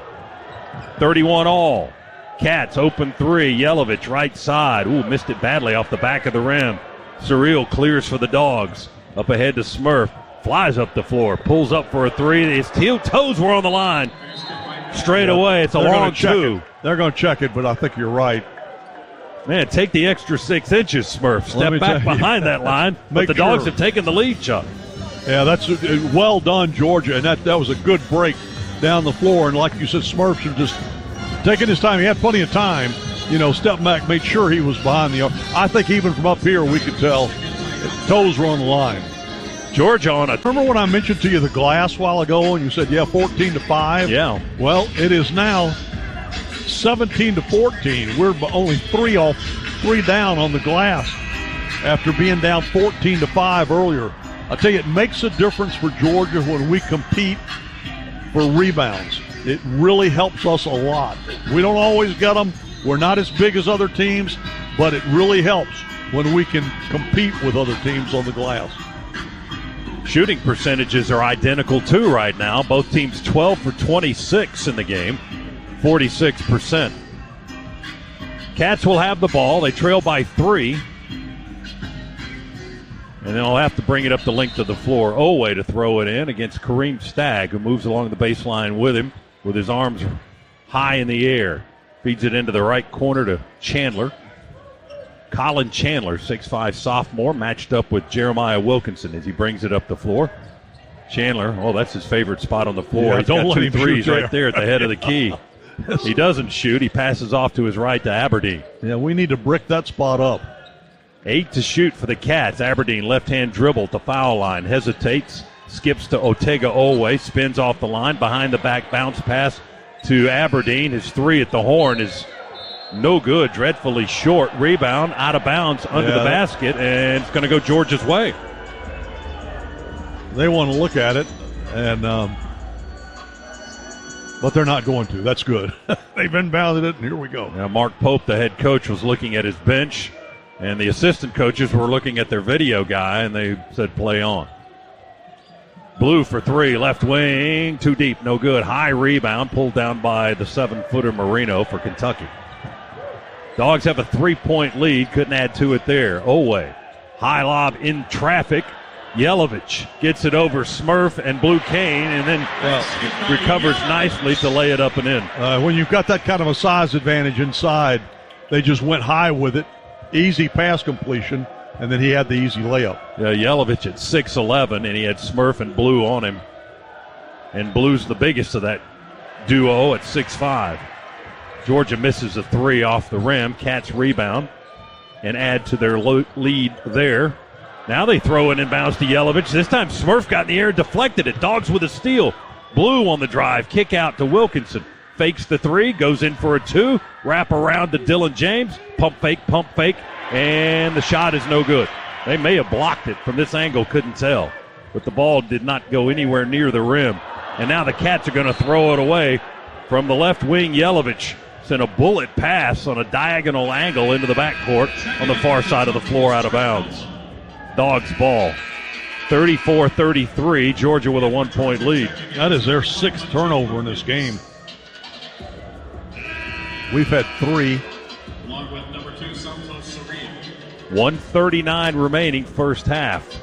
31 all. Cats open 3. Yelovich right side. Ooh, missed it badly off the back of the rim. Surreal clears for the Dogs. Up ahead to Smurf. Flies up the floor. Pulls up for a 3. His toes were on the line. Straight away. It's a long 2. They're going to check it, but I think you're right. Man, take the extra 6 inches, Smurf. Step back behind that line. But the Dogs have taken the lead, Chuck. Yeah, that's well done, Georgia. And that was a good break down the floor. And like you said, Smurf should just taking his time. He had plenty of time. Step back, made sure he was behind the arc. I think even from up here we could tell toes were on the line. Georgia on it. Remember when I mentioned to you the glass a while ago and you said, 14-5? Yeah. Well, it is now 17-14. We're only 3 down on the glass after being down 14-5 earlier. I tell you, it makes a difference for Georgia when we compete for rebounds. It really helps us a lot. We don't always get them. We're not as big as other teams, but it really helps when we can compete with other teams on the glass. Shooting percentages are identical, too, right now. Both teams 12 for 26 in the game, 46%. Cats will have the ball. They trail by 3. And they'll have to bring it up the length of the floor. Oweh to throw it in against Kareem Stagg, who moves along the baseline with him with his arms high in the air. Feeds it into the right corner to Chandler. Colin Chandler, 6'5 sophomore, matched up with Jeremiah Wilkinson as he brings it up the floor. Chandler, that's his favorite spot on the floor. Yeah, He's got 2 threes right there at the head of the key. He doesn't shoot. He passes off to his right to Aberdeen. Yeah, we need to brick that spot up. 8 to shoot for the Cats. Aberdeen left-hand dribble to foul line. Hesitates. Skips to Otega Oweh. Spins off the line. Behind the back bounce pass to Aberdeen. His 3 at the horn is no good. Dreadfully short. Rebound out of bounds under the basket. And it's going to go Georgia's way. They want to look at it. But they're not going to. That's good. They've inbounded it, and here we go. Now Mark Pope, the head coach, was looking at his bench. And the assistant coaches were looking at their video guy, and they said play on. Blue for 3, left wing, too deep, no good. High rebound, pulled down by the 7-footer Marino for Kentucky. Dogs have a 3-point lead, couldn't add to it there. Oweh, high lob in traffic. Yelovich gets it over Smurf and Blue Cane, and then recovers nicely to lay it up and in. When you've got that kind of a size advantage inside, they just went high with it. Easy pass completion, and then he had the easy layup. Yeah, Yelovich at 6'11", and he had Smurf and Blue on him. And Blue's the biggest of that duo at 6'5". Georgia misses a 3 off the rim. Cats rebound and add to their lead there. Now they throw it inbounds to Yelovich. This time Smurf got in the air and deflected it. Dogs with a steal. Blue on the drive. Kick out to Wilkinson. fakes the three, goes in for a two, wrap around to Dylan James, pump fake, and the shot is no good. They may have blocked it from this angle, couldn't tell. But the ball did not go anywhere near the rim. And now the Cats are going to throw it away from the left wing. Yelovich sent a bullet pass on a diagonal angle into the backcourt on the far side of the floor out of bounds. Dogs ball. 34-33, Georgia with a 1-point lead. That is their 6th turnover in this game. We've had 3. 1:39 remaining first half.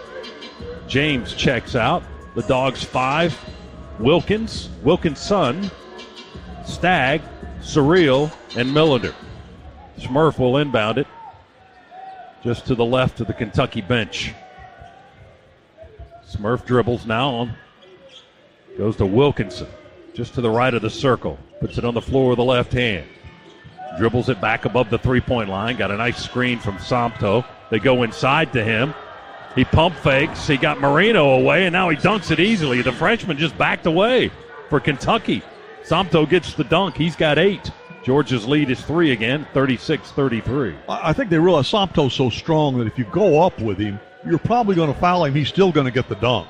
James checks out. The Dogs 5. Wilkinson, Stagg, Surreal, and Millender. Smurf will inbound it just to the left of the Kentucky bench. Smurf dribbles now on. Goes to Wilkinson, just to the right of the circle. Puts it on the floor with the left hand. Dribbles it back above the three-point line. Got a nice screen from Somto. They go inside to him. He pump fakes. He got Marino away, and now he dunks it easily. The freshman just backed away for Kentucky. Somto gets the dunk. He's got 8. Georgia's lead is 3 again, 36-33. I think they realize Somto's so strong that if you go up with him, you're probably going to foul him. He's still going to get the dunk.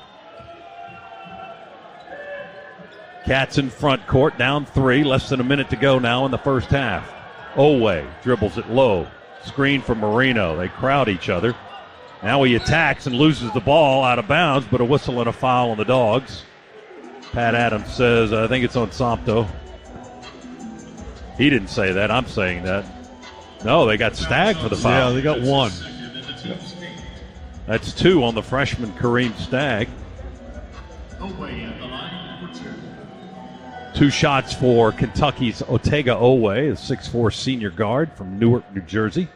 Cats in front court, down 3. Less than a minute to go now in the first half. Owe dribbles it low. Screen from Marino. They crowd each other. Now he attacks and loses the ball out of bounds, but a whistle and a foul on the Dogs. Pat Adams says, I think it's on Somto. He didn't say that. I'm saying that. No, they got Stagg for the foul. Yeah, they got 1. That's 2 on the freshman Kareem Stagg. 2 shots for Kentucky's Otega Owe, a 6'4 senior guard from Newark, New Jersey.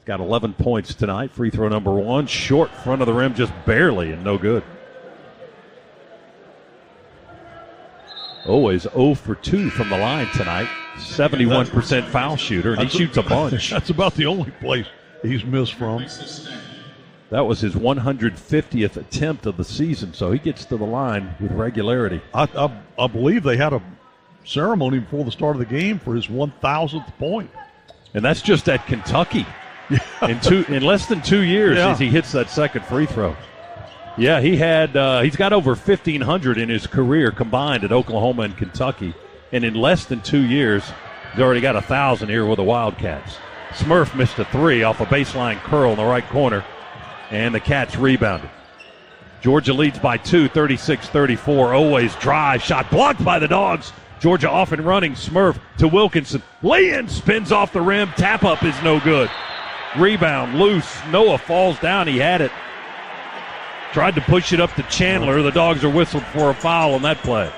Got 11 points tonight. Free throw number 1. Short front of the rim, just barely, and no good. Always 0 for 2 from the line tonight. 71% foul shooter, and he shoots a bunch. That's about the only place he's missed from. That was his 150th attempt of the season, so he gets to the line with regularity. I believe they had a ceremony before the start of the game for his 1,000th point. And that's just at Kentucky. In less than 2 years, as he hits that second free throw. Yeah, he's got over 1,500 in his career combined at Oklahoma and Kentucky. And in less than 2 years, he's already got 1,000 here with the Wildcats. Smurf missed a 3 off a baseline curl in the right corner, and the Cats rebounded. Georgia leads by 2, 36-34. Always drive, shot blocked by the Dogs. Georgia off and running. Smurf to Wilkinson. Lay-in, spins off the rim. Tap-up is no good. Rebound, loose. Noah falls down. He had it. Tried to push it up to Chandler. The Dogs are whistled for a foul on that play.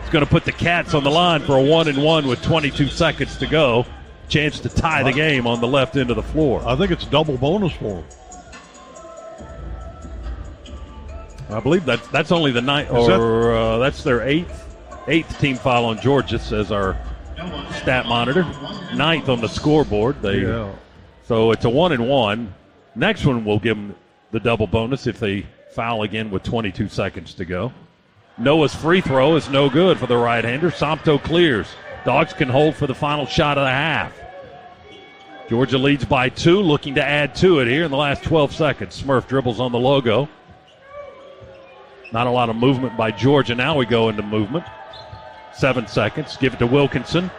It's going to put the Cats on the line for a 1-and-1 with 22 seconds to go. Chance to tie the game on the left end of the floor. I think it's double bonus for them. I believe that's only the ninth, or that's their eighth team foul on Georgia, says our stat monitor. 9th on the scoreboard. So it's a 1-and-1. Next one will give them the double bonus if they foul again with 22 seconds to go. Noah's free throw is no good for the right-hander. Somto clears. Dogs can hold for the final shot of the half. Georgia leads by 2, looking to add to it here in the last 12 seconds. Smurf dribbles on the logo. Not a lot of movement by Georgia. Now we go into movement. 7 seconds. Give it to Wilkinson.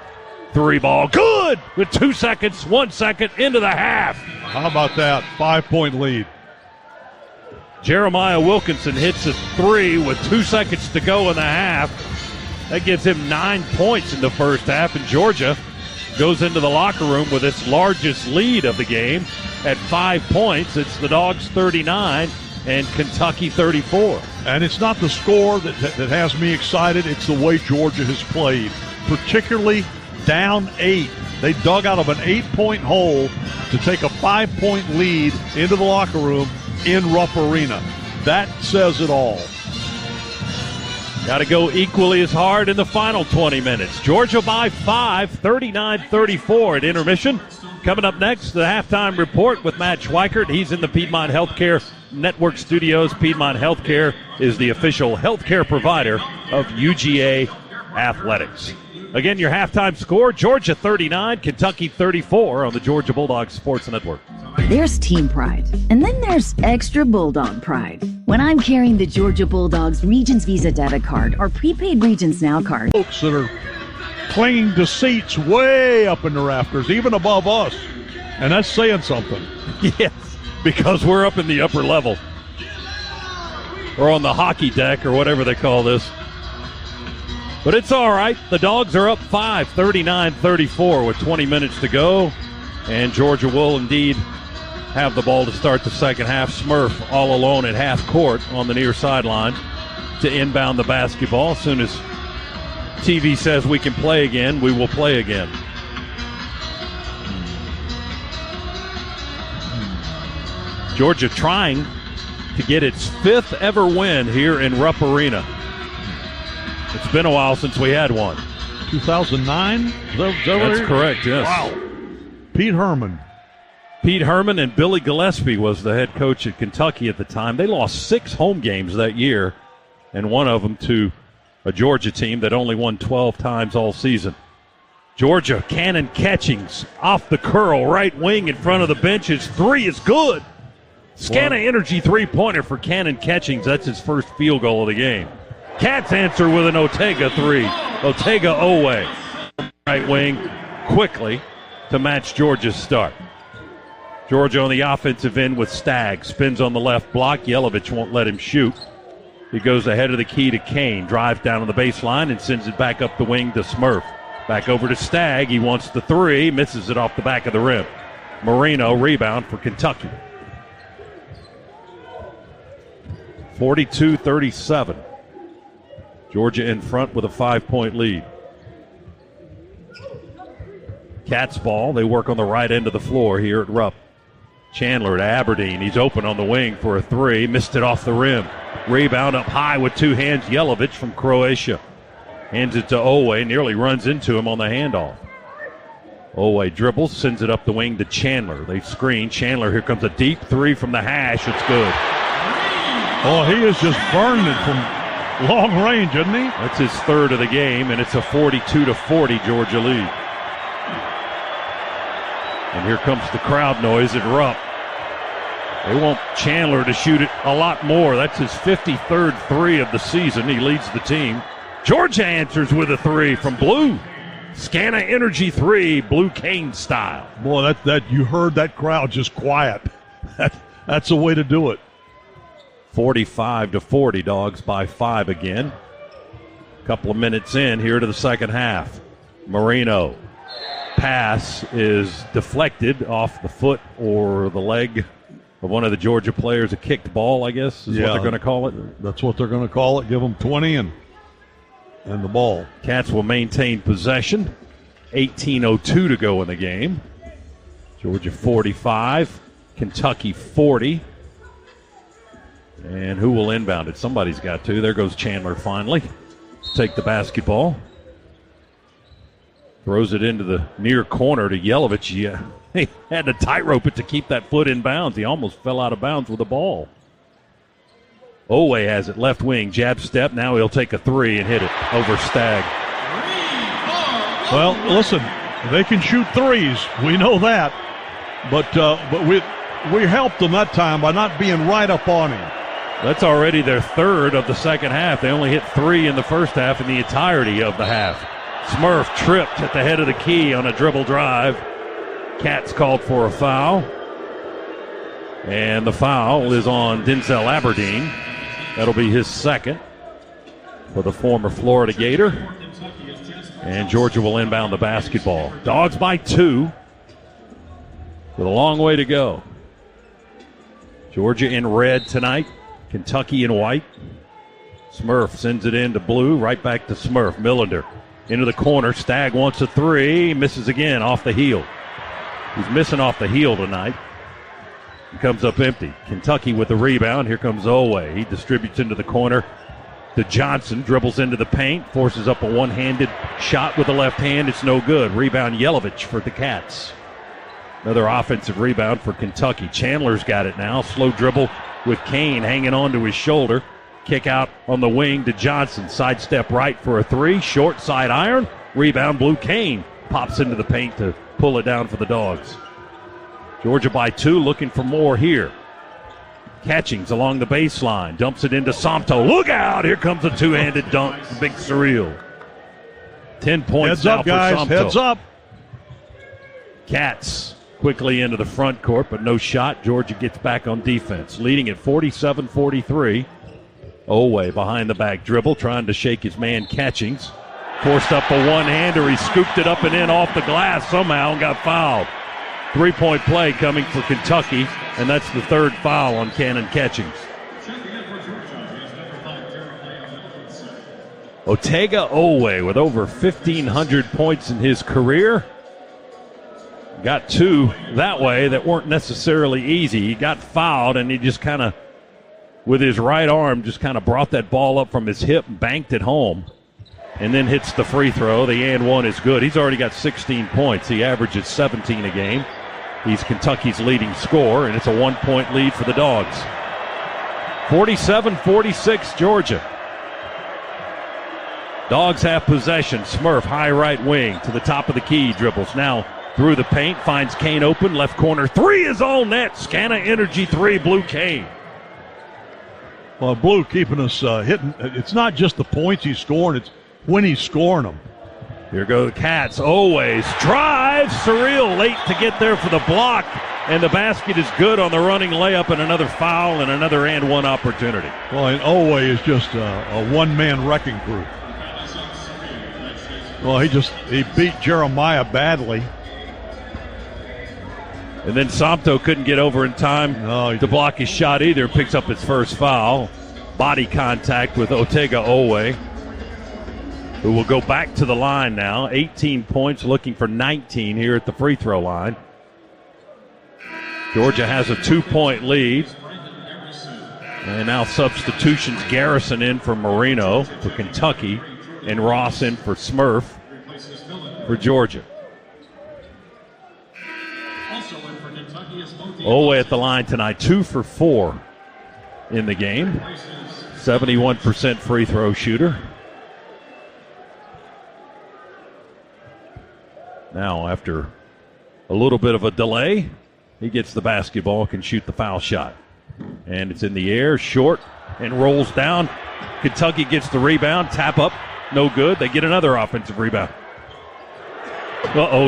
3 ball. Good! With 2 seconds, 1 second into the half. How about that? 5-point lead. Jeremiah Wilkinson hits a 3 with 2 seconds to go in the half. That gives him 9 points in the first half, and Georgia goes into the locker room with its largest lead of the game at 5 points. It's the Dogs 39 and Kentucky 34. And it's not the score that has me excited. It's the way Georgia has played, particularly down 8. They dug out of an 8-point hole to take a 5-point lead into the locker room in Rupp Arena. That says it all. Got to go equally as hard in the final 20 minutes. Georgia by 5, 39-34 at intermission. Coming up next, the halftime report with Matt Schweikert. He's in the Piedmont Healthcare Network studios. Piedmont Healthcare is the official healthcare provider of UGAAINC. athletics. Again, your halftime score, Georgia 39, Kentucky 34 on the Georgia Bulldogs Sports Network. There's team pride, and then there's extra Bulldog pride. When I'm carrying the Georgia Bulldogs Regions Visa debit card or prepaid Regions Now card. Folks that are clinging to seats way up in the rafters, even above us. And that's saying something. Yes, because we're up in the upper level. Or on the hockey deck or whatever they call this. But it's all right. The Dogs are up 5, 39-34 with 20 minutes to go. And Georgia will indeed have the ball to start the second half. Smurf all alone at half court on the near sideline to inbound the basketball. As soon as TV says we can play again, we will play again. Georgia trying to get its 5th ever win here in Rupp Arena. It's been a while since we had one. 2009? That's correct, yes. Wow. Pete Herman and Billy Gillespie was the head coach at Kentucky at the time. They lost 6 home games that year, and one of them to a Georgia team that only won 12 times all season. Georgia, Cannon Catchings off the curl, right wing in front of the bench. His 3 is good. Scana Energy three-pointer for Cannon Catchings. That's his first field goal of the game. Cats answer with an Ortega 3. Ortega Owe. Right wing quickly to match Georgia's start. Georgia on the offensive end with Stagg. Spins on the left block. Yelovich won't let him shoot. He goes ahead of the key to Kane. Drives down on the baseline and sends it back up the wing to Smurf. Back over to Stagg. He wants the 3. Misses it off the back of the rim. Marino rebound for Kentucky. 42-37. Georgia in front with a 5-point lead. Cats ball. They work on the right end of the floor here at Rupp. Chandler to Aberdeen. He's open on the wing for a 3. Missed it off the rim. Rebound up high with 2 hands. Yelovich from Croatia. Hands it to Owe. Nearly runs into him on the handoff. Owe dribbles. Sends it up the wing to Chandler. They screen. Chandler, here comes a deep 3 from the hash. It's good. Oh, he is just burning it from long range, isn't he? That's his 3rd of the game, and it's a 42-40 Georgia lead. And here comes the crowd noise at Rupp. They want Chandler to shoot it a lot more. That's his 53rd 3 of the season. He leads the team. Georgia answers with a 3 from Blue. Scana Energy 3, Blue Cane style. Boy, that you heard that crowd just quiet. That's the way to do it. 45-40, Dogs by 5 again. Couple of minutes in here to the second half. Marino. Pass is deflected off the foot or the leg of one of the Georgia players. A kicked ball, I guess, is what they're going to call it. That's what they're going to call it. Give them 20 and the ball. Cats will maintain possession. 18:02 to go in the game. Georgia 45, Kentucky 40. And who will inbound it? Somebody's got to. There goes Chandler finally. Take the basketball. Throws it into the near corner to Yelovich. Yeah, he had to tightrope it to keep that foot in bounds. He almost fell out of bounds with the ball. Owe has it left wing, jab step. Now he'll take a 3 and hit it over Stagg. Well, listen, they can shoot 3s. We know that. But we helped them that time by not being right up on him. That's already their 3rd of the second half. They only hit 3 in the first half in the entirety of the half. Smurf tripped at the head of the key on a dribble drive. Cats called for a foul. And the foul is on Denzel Aberdeen. That'll be his 2nd for the former Florida Gator. And Georgia will inbound the basketball. Dogs by 2 with a long way to go. Georgia in red tonight. Kentucky in white. Smurf sends it in to Blue. Right back to Smurf. Millender into the corner. Stagg wants a 3. Misses again off the heel. He's missing off the heel tonight. He comes up empty. Kentucky with the rebound. Here comes Owe. He distributes into the corner to Johnson. Dribbles into the paint. Forces up a one-handed shot with the left hand. It's no good. Rebound Yelovich for the Cats. Another offensive rebound for Kentucky. Chandler's got it now. Slow dribble with Kane hanging on to his shoulder. Kick out on the wing to Johnson. Sidestep right for a three. Short side iron. Rebound, Blue Cane pops into the paint to pull it down for the Dogs. Georgia by 2, looking for more here. Catchings along the baseline. Dumps it into Somto. Look out! Here comes a two-handed dunk. Big Surreal. 10 points Heads now up, guys. for Somto. Heads up. Cats quickly into the front court, but no shot. Georgia gets back on defense, leading at 47-43. Oweh behind the back dribble, trying to shake his man Catchings. Forced up a one-hander. He scooped it up and in off the glass somehow and got fouled. 3-point play coming for Kentucky, and that's the third foul on Cannon Catchings. Otega Oweh with over 1,500 points in his career. Got 2 that way that weren't necessarily easy. He got fouled, and he just kind of, with his right arm, just kind of brought that ball up from his hip and banked it home. And then hits the free throw. The and one is good. He's already got 16 points. He averages 17 a game. He's Kentucky's leading scorer, and it's a 1-point lead for the Dogs. 47-46, Georgia. Dogs have possession. Smurf, high right wing to the top of the key. Dribbles now through the paint. Finds Kane open. Left corner. 3 is all net. Scana Energy 3, Blue Kane. Well, Blue keeping us hitting. It's not just the points he's scoring. It's when he's scoring them. Here go the Cats. Always drives. Surreal late to get there for the block. And the basket is good on the running layup, and another foul and another and one opportunity. Well, and Oweh is just a one-man wrecking crew. Well, he beat Jeremiah badly. And then Somto couldn't get over in time to block his shot either. Picks up his first foul. Body contact with Otega Oweh, who will go back to the line now. 18 points, looking for 19 here at the free throw line. Georgia has a 2-point lead. And now substitutions. Garrison in for Marino for Kentucky, and Ross in for Smurf for Georgia. Oweh at the line tonight, 2 for 4 in the game. 71% free throw shooter. Now, after a little bit of a delay, he gets the basketball, can shoot the foul shot. And it's in the air, short, and rolls down. Kentucky gets the rebound, tap up, no good. They get another offensive rebound.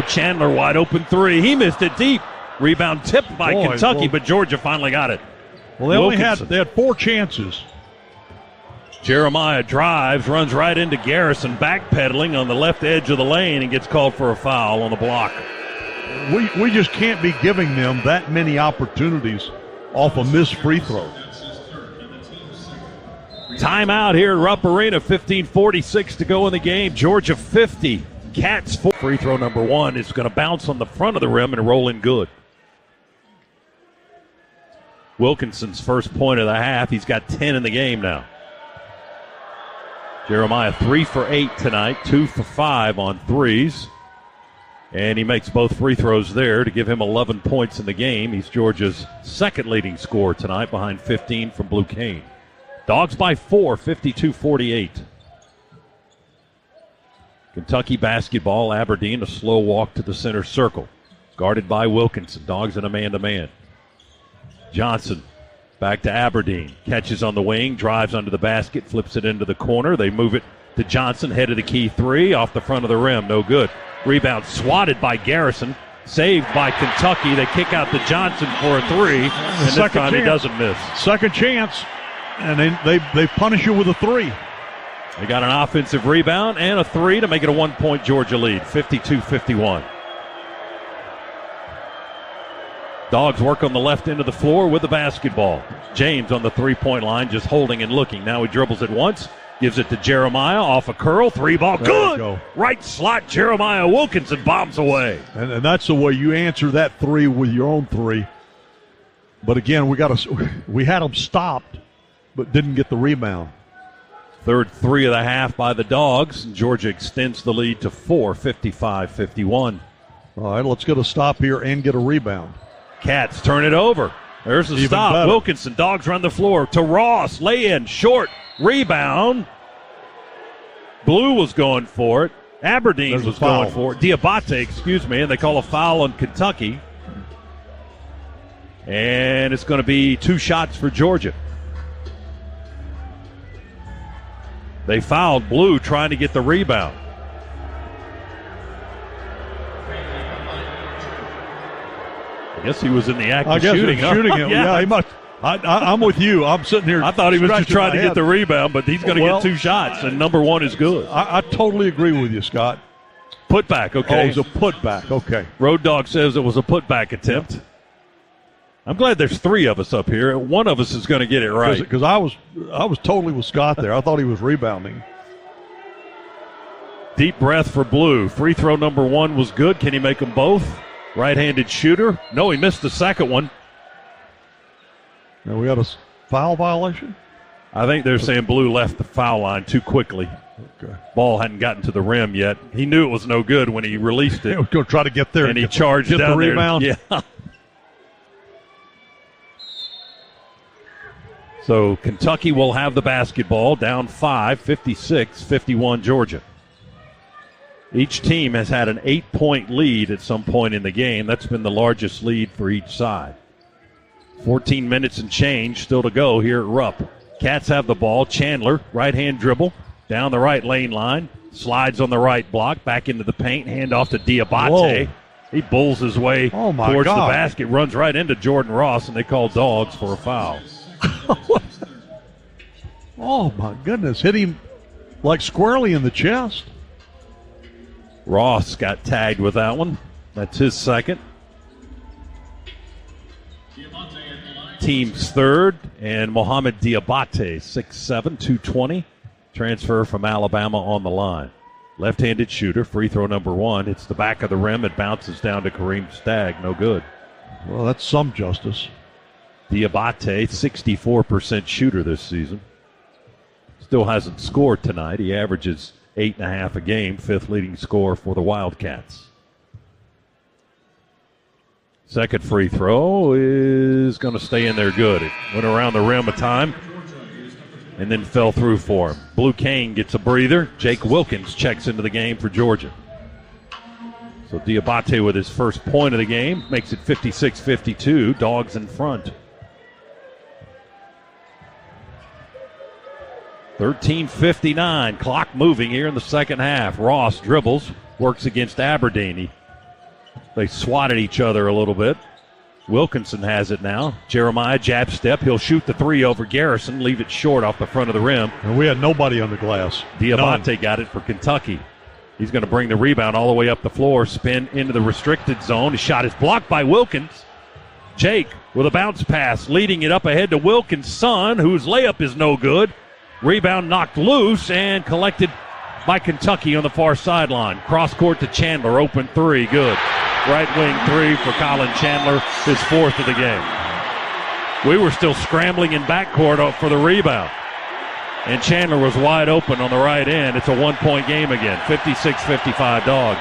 Chandler wide open 3. He missed it deep. Rebound tipped by Kentucky, but Georgia finally got it. Well, they had 4 chances. Jeremiah drives, runs right into Garrison, backpedaling on the left edge of the lane, and gets called for a foul on the block. We just can't be giving them that many opportunities off a missed free throw. Timeout here at Rupp Arena, 15:46 to go in the game. Georgia 50, Cats 4. Free throw number 1 is going to bounce on the front of the rim and roll in good. Wilkinson's first point of the half. He's got 10 in the game now. Jeremiah 3 for 8 tonight, 2 for 5 on threes. And he makes both free throws there to give him 11 points in the game. He's Georgia's second leading scorer tonight, behind 15 from Blue Cane. Dogs by 4, 52-48. Kentucky basketball. Aberdeen, a slow walk to the center circle. Guarded by Wilkinson. Dogs in a man-to-man. Johnson back to Aberdeen. Catches on the wing, drives under the basket, flips it into the corner. They move it to Johnson, head of the key 3, off the front of the rim. No good. Rebound swatted by Garrison. Saved by Kentucky. They kick out to Johnson for a 3. And this time he doesn't miss. Second chance. And they punish you with a 3. They got an offensive rebound and a 3 to make it a 1-point Georgia lead, 52-51. Dogs work on the left end of the floor with the basketball. James on the 3-point line, just holding and looking. Now he dribbles it once, gives it to Jeremiah off a curl. 3-ball, good! Right slot, Jeremiah Wilkinson bombs away. And that's the way you answer that 3 with your own 3. But again, we had them stopped, but didn't get the rebound. Third 3 of the half by the Dogs. Georgia extends the lead to 4, 55-51. All right, let's get a stop here and get a rebound. Cats turn it over. There's the Even stop. better. Wilkinson, Dogs run the floor to Ross. Lay in, short. Rebound. Blue was going for it. Aberdeen was going for it. Diabate, excuse me, and they call a foul on Kentucky. And it's going to be 2 shots for Georgia. They fouled Blue trying to get the rebound. I guess he was in the act of shooting. Shooting it. Yeah, he must. I'm with you. I'm sitting here. I thought he was just trying to get the rebound, but he's going to get 2 shots, and number 1 is good. I totally agree with you, Scott. Putback, okay. Oh, it was a putback, okay. Road Dog says it was a putback attempt. Yep. I'm glad there's 3 of us up here. One of us is going to get it right. Because I was totally with Scott there. I thought he was rebounding. Deep breath for Blue. Free throw number 1 was good. Can he make them both? Right-handed shooter. No, he missed the second one. Now we got a foul violation? I think they're saying Blue left the foul line too quickly. Okay. Ball hadn't gotten to the rim yet. He knew it was no good when he released it. He was going to try to get there. And he charged down the rebound. There. Yeah. So Kentucky will have the basketball, down 5, 56-51 Georgia. Each team has had an 8-point lead at some point in the game. That's been the largest lead for each side. 14 minutes and change still to go here at Rupp. Cats have the ball. Chandler, right-hand dribble, down the right lane line. Slides on the right block, back into the paint, hand off to Diabate. Whoa. He bulls his way towards the basket, runs right into Jordan Ross, and they call Dogs for a foul. Oh, my goodness. Hit him like squarely in the chest. Ross got tagged with that one. That's his second. Team's third, and Mohamed Diabate, 6'7", 220. Transfer from Alabama on the line. Left-handed shooter, free throw number 1. It's the back of the rim. It bounces down to Kareem Stagg. No good. Well, that's some justice. Diabate, 64% shooter this season. Still hasn't scored tonight. He averages 8.5 a game, 5th leading scorer for the Wildcats. Second free throw is going to stay in there good. It went around the rim a time and then fell through for him. Blue Cane gets a breather. Jake Wilkins checks into the game for Georgia. So Diabate with his first point of the game makes it 56-52. Dogs in front. 13:59. Clock moving here in the second half. Ross dribbles, works against Aberdeen. They swatted each other a little bit. Wilkinson has it now. Jeremiah, jab step. He'll shoot the 3 over Garrison, leave it short off the front of the rim. And we had nobody on the glass. Diabate got it for Kentucky. He's going to bring the rebound all the way up the floor, spin into the restricted zone. His shot is blocked by Wilkins. Jake with a bounce pass, leading it up ahead to Wilkins' son, whose layup is no good. Rebound knocked loose and collected by Kentucky on the far sideline. Cross court to Chandler, open 3, good. Right wing 3 for Colin Chandler, his 4th of the game. We were still scrambling in backcourt for the rebound. And Chandler was wide open on the right end. It's a 1-point game again, 56-55 Dogs.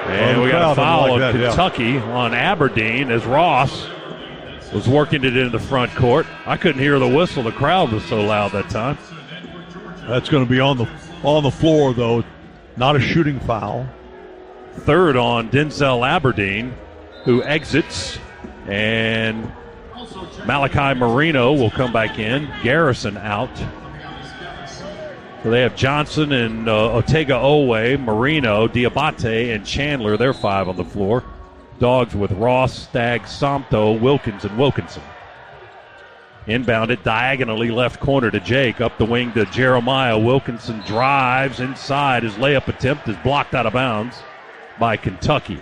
And we got a foul on Kentucky on Aberdeen as Ross was working it into the front court. I couldn't hear the whistle. The crowd was so loud that time. That's going to be on the floor, though. Not a shooting foul. Third on Denzel Aberdeen, who exits. And Malachi Marino will come back in. Garrison out. So they have Johnson and Otega-Owe, Marino, Diabate, and Chandler. They're 5 on the floor. Dogs with Ross, Stagg, Somto, Wilkins, and Wilkinson. Inbounded diagonally left corner to Jake. Up the wing to Jeremiah. Wilkinson drives inside. His layup attempt is blocked out of bounds by Kentucky.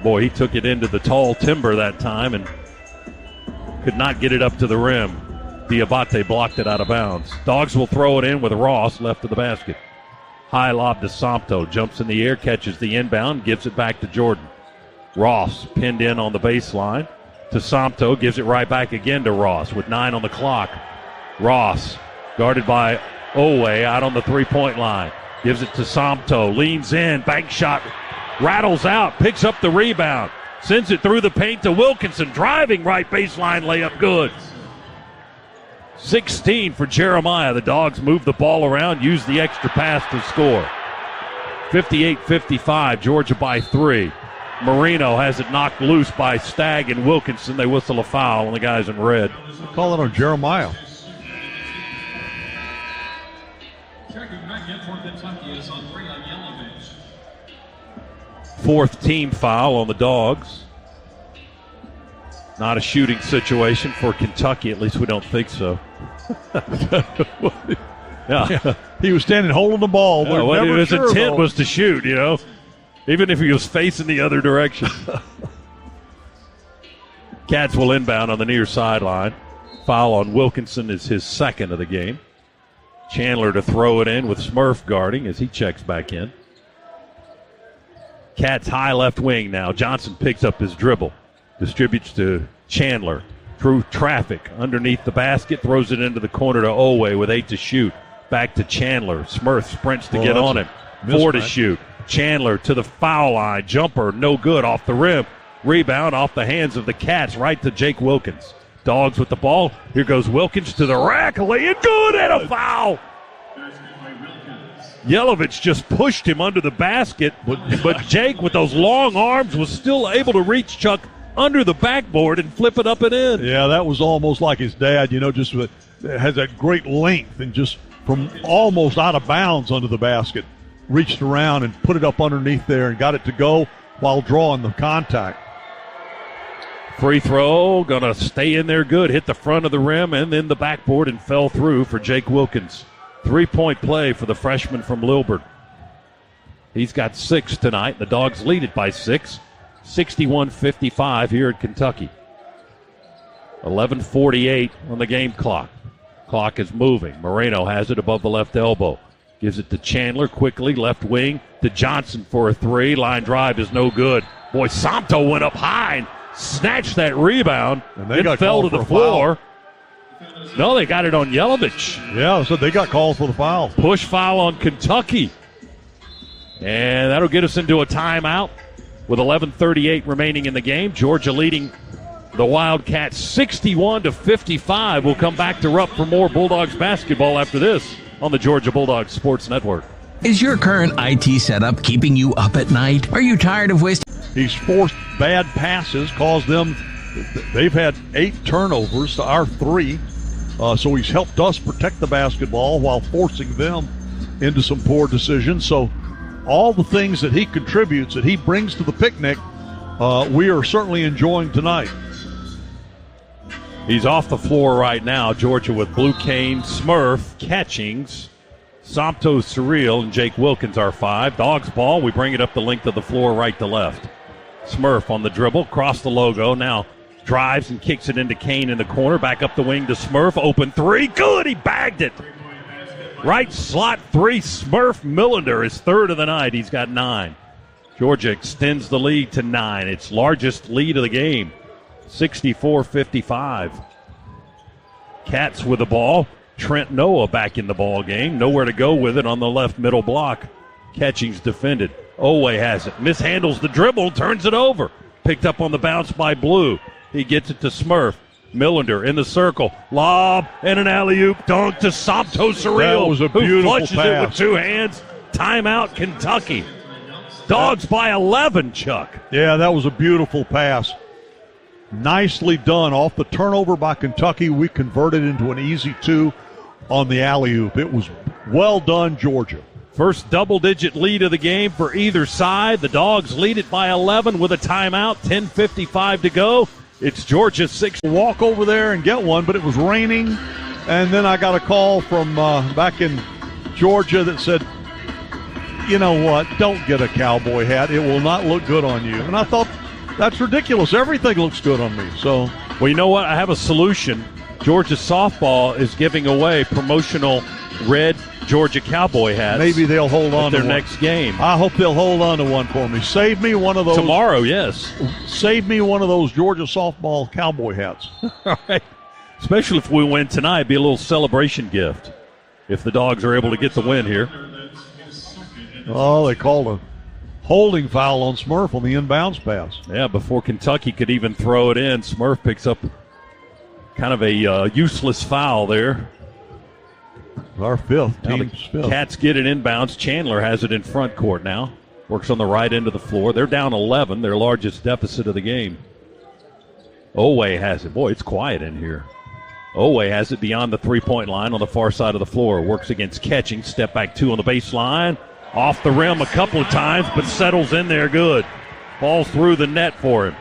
Boy, he took it into the tall timber that time and could not get it up to the rim. Diabate blocked it out of bounds. Dogs will throw it in with Ross left of the basket. High lob to Somto. Jumps in the air, catches the inbound, gives it back to Jordan. Ross pinned in on the baseline to Somto, gives it right back again to Ross with 9 on the clock. Ross, guarded by Owe, out on the 3-point line. Gives it to Somto, leans in, bank shot, rattles out, picks up the rebound. Sends it through the paint to Wilkinson. Driving right baseline layup. Good. 16 for Jeremiah. The Dogs move the ball around, use the extra pass to score. 58-55, Georgia by 3. Marino has it knocked loose by Stagg and Wilkinson. They whistle a foul on the guys in red. Call it on Jeremiah. Fourth team foul on the Dogs. Not a shooting situation for Kentucky. At least we don't think so. Yeah. He was standing holding the ball. His intent was to shoot, even if he was facing the other direction. Cats will inbound on the near sideline. Foul on Wilkinson is his second of the game. Chandler to throw it in with Smurf guarding as he checks back in. Cats high left wing now. Johnson picks up his dribble. Distributes to Chandler. Through traffic underneath the basket. Throws it into the corner to Owe with 8 to shoot. Back to Chandler. Smurf sprints to get on him. 4 to shoot. Chandler to the foul line. Jumper no good off the rim. Rebound off the hands of the Cats right to Jake Wilkins. Dogs with the ball. Here goes Wilkins to the rack. Laying good and a foul. Yelovich just pushed him under the basket, but Jake with those long arms was still able to reach Chuck under the backboard and flip it up and in. Yeah, that was almost like his dad, just has that great length and just from almost out of bounds under the basket, reached around and put it up underneath there and got it to go while drawing the contact. Free throw, gonna stay in there good, hit the front of the rim and then the backboard and fell through for Jake Wilkins. 3-point play for the freshman from Lilburn. He's got 6 tonight. The Dogs lead it by 6. 61-55 here at Kentucky. 11:48 on the game clock. Clock is moving. Moreno has it above the left elbow. Gives it to Chandler quickly, left wing to Johnson for a 3. Line drive is no good. Boy, Santo went up high and snatched that rebound. And they fell to the floor. No, they got it on Yelovich. Yeah, so they got called for the foul. Push foul on Kentucky. And that'll get us into a timeout with 11:38 remaining in the game. Georgia leading the Wildcats 61-55. We'll come back to Rupp for more Bulldogs basketball after this on the Georgia Bulldogs Sports Network. Is your current IT setup keeping you up at night? Are you tired of wasting? He's forced bad passes, caused them. They've had 8 turnovers to our 3. So he's helped us protect the basketball while forcing them into some poor decisions. So all the things that he contributes, that he brings to the picnic, we are certainly enjoying tonight. He's off the floor right now. Georgia with Blue Cane, Smurf, Catchings, Somto Surreal, and Jake Wilkins are 5. Dogs ball. We bring it up the length of the floor right to left. Smurf on the dribble, cross the logo. Now drives and kicks it into Kane in the corner. Back up the wing to Smurf. Open 3. Good. He bagged it. Right slot 3. Smurf Millender is 3rd of the night. He's got 9. Georgia extends the lead to 9. Its largest lead of the game. 64-55. Cats with the ball. Trent Noah back in the ball game. Nowhere to go with it on the left middle block. Catching's defended. Owe has it. Mishandles the dribble. Turns it over. Picked up on the bounce by Blue. He gets it to Smurf. Millender in the circle. Lob and an alley-oop dunk to Somto Surreal. That was a who beautiful flushes pass. it with 2 hands. Timeout Kentucky. Dogs by 11, Chuck. Yeah, that was a beautiful pass. Nicely done. Off the turnover by Kentucky, we converted into an easy 2 on the alley-oop. It was well done, Georgia. First double-digit lead of the game for either side. The Dogs lead it by 11 with a timeout. 10:55 to go. It's Georgia 6. Walk over there and get one, but it was raining. And then I got a call from back in Georgia that said, you know what, don't get a cowboy hat. It will not look good on you. And I thought, that's ridiculous. Everything looks good on me. So, well, you know what? I have a solution. Georgia softball is giving away promotional red Georgia cowboy hats. Maybe they'll hold on to their one. next game. I hope they'll hold on to one for me. Save me one of those. Tomorrow, yes. Save me one of those Georgia softball cowboy hats. All right. Especially if we win tonight, it'd be a little celebration gift if the Dogs are able to get the win here. Oh, they called a holding foul on Smurf on the inbounds pass. Yeah, before Kentucky could even throw it in, Smurf picks up kind of a useless foul there. Our fifth. Now Team's fifth. Cats get it inbounds. Chandler has it in front court now. Works on the right end of the floor. They're down 11, their largest deficit of the game. Oweh has it. Boy, it's quiet in here. Oweh has it beyond the three-point line on the far side of the floor. Works against Catching. Step back 2 on the baseline. Off the rim a couple of times, but settles in there good. Falls through the net for him.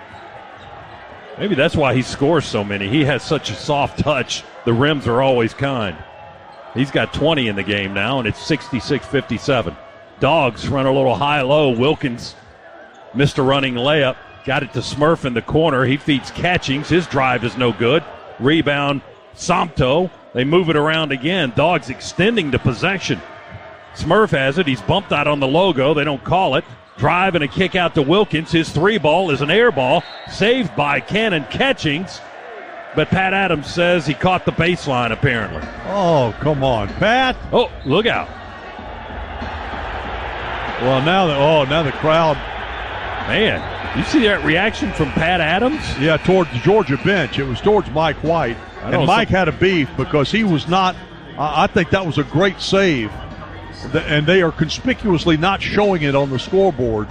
Maybe that's why he scores so many. He has such a soft touch. The rims are always kind. He's got 20 in the game now, and it's 66-57. Dogs run a little high-low. Wilkins missed a running layup. Got it to Smurf in the corner. He feeds Catchings. His drive is no good. Rebound, Somto. They move it around again. Dogs extending the possession. Smurf has it. He's bumped out on the logo. They don't call it. Drive and a kick out to Wilkins. His 3 ball is an air ball. Saved by Cannon Catchings. But Pat Adams says he caught the baseline apparently. Oh, come on, Pat. Oh, look out. Well, now the crowd. Man, you see that reaction from Pat Adams? Yeah, towards the Georgia bench. It was towards Mike White. And Mike had a beef because he was not. I think that was a great save. And they are conspicuously not showing it on the scoreboard.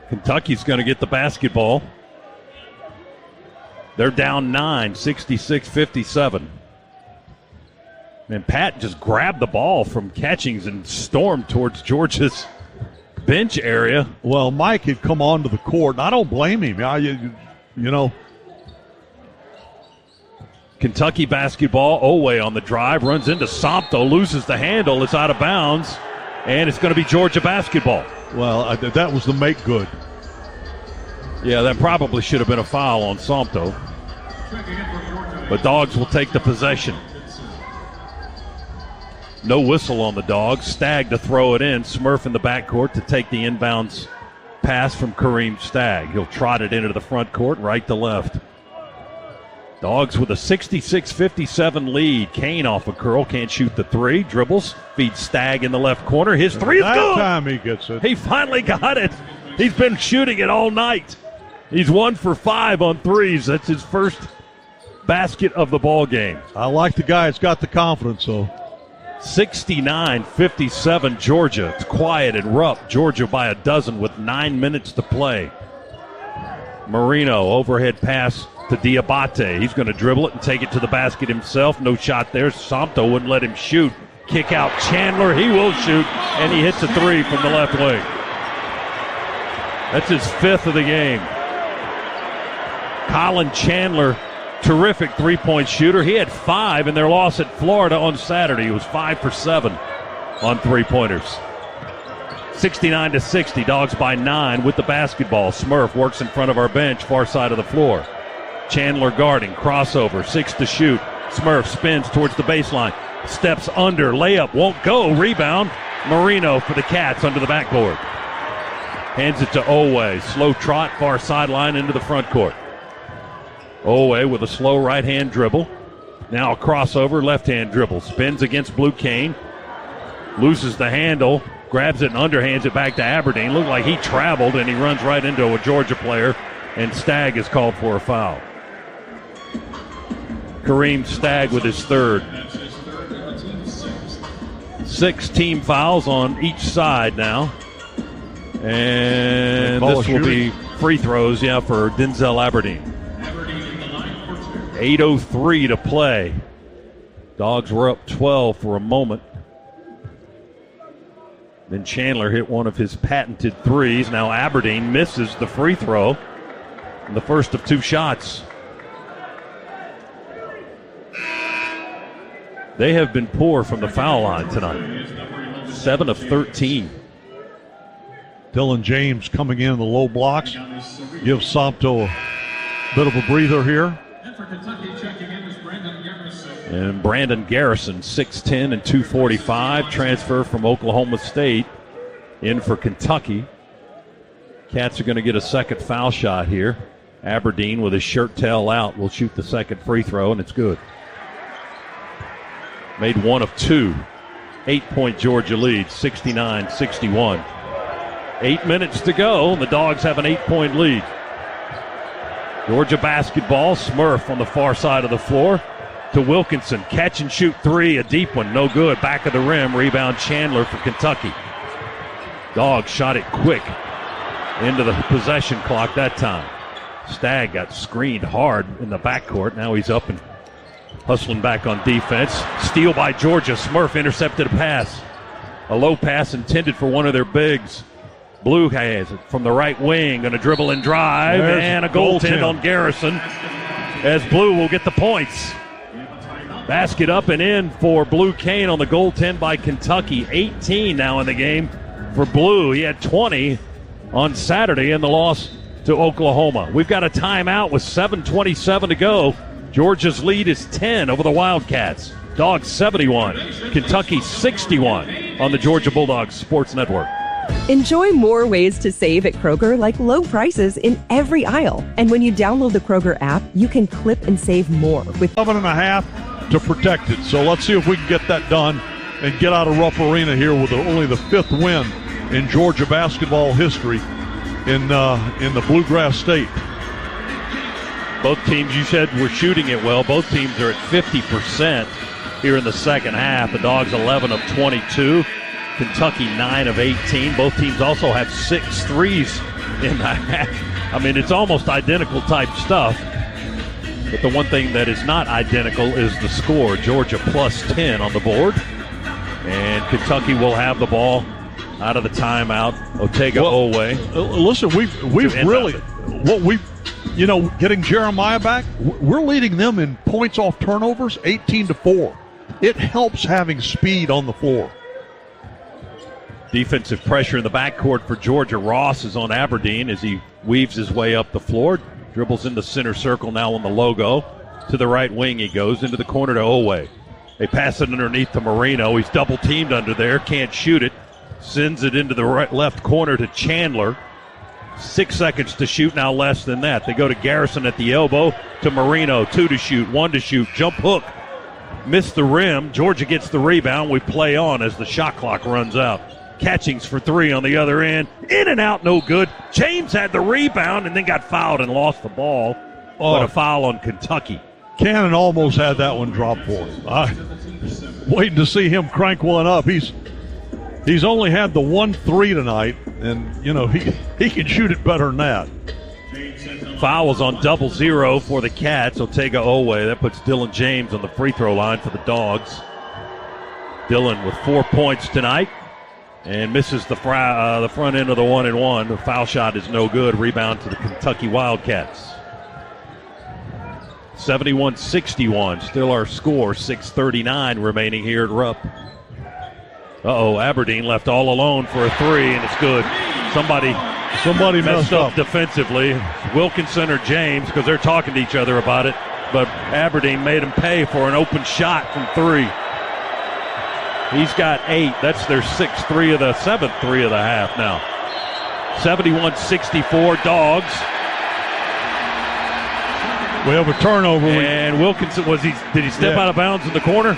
Kentucky's going to get the basketball. They're down 9, 66-57. And Pat just grabbed the ball from Catchings and stormed towards Georgia's bench area. Well, Mike had come onto the court, and I don't blame him. You know. Kentucky basketball. Oweh on the drive, runs into Somto, loses the handle. It's out of bounds, and it's going to be Georgia basketball. Well, that was the make good. Yeah, that probably should have been a foul on Somto. But Dogs will take the possession. No whistle on the Dogs. Stagg to throw it in. Smurf in the backcourt to take the inbounds pass from Kareem Stagg. He'll trot it into the front court, right to left. Dogs with a 66-57 lead. Kane off a curl, can't shoot the 3. Dribbles, feeds Stagg in the left corner. His 3 is good. That time he gets it. He finally got it. He's been shooting it all night. He's 1 for 5 on 3s. That's his first basket of the ball game. I like the guy that's got the confidence, though. 69-57 Georgia. It's quiet and rough. Georgia by a dozen with 9 minutes to play. Marino, overhead pass to Diabate. He's going to dribble it and take it to the basket himself. No shot there. Somto wouldn't let him shoot. Kick out Chandler. He will shoot, and he hits a 3 from the left wing. That's his 5th of the game. Colin Chandler, terrific three-point shooter. He had 5 in their loss at Florida on Saturday. He was 5 for 7 on three-pointers. 69-60, Dogs by 9 with the basketball. Smurf works in front of our bench, far side of the floor. Chandler guarding, crossover, 6 to shoot. Smurf spins towards the baseline, steps under, layup, won't go, rebound. Marino for the Cats under the backboard. Hands it to Oweh, slow trot, far sideline into the front court. Oweh with a slow right-hand dribble. Now a crossover, left-hand dribble. Spins against Blue Cane. Loses the handle. Grabs it and underhands it back to Aberdeen. Looked like he traveled, and he runs right into a Georgia player, and Stagg is called for a foul. Kareem Stagg with his 3rd. 6 team fouls on each side now. And this will be free throws, for Denzel Aberdeen. 8:03 to play. Dogs were up 12 for a moment. Then Chandler hit one of his patented 3s. Now Aberdeen misses the free throw. The first of 2 shots. They have been poor from the foul line tonight. 7 of 13. Dylan James coming in the low blocks. Gives Somto a bit of a breather here. And Brandon Garrison, 6'10 and 245, transfer from Oklahoma State, in for Kentucky. Cats are going to get a second foul shot here. Aberdeen with his shirt tail out will shoot the second free throw, and it's good. Made 1 of 2. 8-point Georgia lead, 69-61. 8 minutes to go, and the Dogs have an 8-point lead. Georgia basketball, Smurf on the far side of the floor to Wilkinson. Catch and shoot three, a deep one, no good. Back of the rim, rebound Chandler for Kentucky. Dogs shot it quick into the possession clock that time. Stagg got screened hard in the backcourt. Now he's up and hustling back on defense. Steal by Georgia. Smurf intercepted a pass. A low pass intended for one of their bigs. Blue has it from the right wing. Going to dribble and drive. And a goaltend on Garrison as Blue will get the points. Basket up and in for Blue Kane on the goaltend by Kentucky. 18 now in the game for Blue. He had 20 on Saturday in the loss to Oklahoma. We've got a timeout with 7:27 to go. Georgia's lead is 10 over the Wildcats. Dogs 71, Kentucky 61 on the Georgia Bulldogs Sports Network. Enjoy more ways to save at Kroger, like low prices in every aisle. And when you download the Kroger app, you can clip and save more with 7.5 to protect it. So let's see if we can get that done and get out of Rupp Arena here with only the 5th win in Georgia basketball history in the Bluegrass State. Both teams, you said, were shooting it well. Both teams are at 50% here in the second half. The Dogs 11 of 22. Kentucky 9 of 18. Both teams also have 6 threes in the half. I mean, it's almost identical type stuff. But the one thing that is not identical is the score. Georgia plus 10 on the board. And Kentucky will have the ball out of the timeout. Otega-Oweh. Listen, we've really, getting Jeremiah back, we're leading them in points off turnovers, 18-4. It helps having speed on the floor. Defensive pressure in the backcourt for Georgia. Ross is on Aberdeen as he weaves his way up the floor. Dribbles in the center circle now on the logo. To the right wing he goes, into the corner to Oweh. They pass it underneath to Marino. He's double teamed under there, can't shoot it. Sends it into the left corner to Chandler. 6 seconds to shoot, now less than that. They go to Garrison at the elbow to Marino. 2 to shoot, 1 to shoot. Jump hook. Missed the rim. Georgia gets the rebound. We play on as the shot clock runs out. Catchings for 3 on the other end. In and out, no good. James had the rebound and then got fouled and lost the ball. But a foul on Kentucky. Cannon almost had that one dropped for him. Waiting to see him crank one up. He's only had the 1 3 tonight, and, he can shoot it better than that. Fouls on 0-0 for the Cats. Otega-Oweh. That puts Dylan James on the free throw line for the Dogs. Dylan with 4 points tonight and misses the front end of the 1-and-1. The foul shot is no good. Rebound to the Kentucky Wildcats. 71-61. Still our score. 6:39 remaining here at Rupp. Aberdeen left all alone for a 3, and it's good. Somebody messed up defensively. Wilkinson or James, because they're talking to each other about it. But Aberdeen made him pay for an open shot from 3. He's got 8. That's their 7th 3 of the half now. 71-64 Dogs. We have a turnover. And Wilkinson, did he step out of bounds in the corner?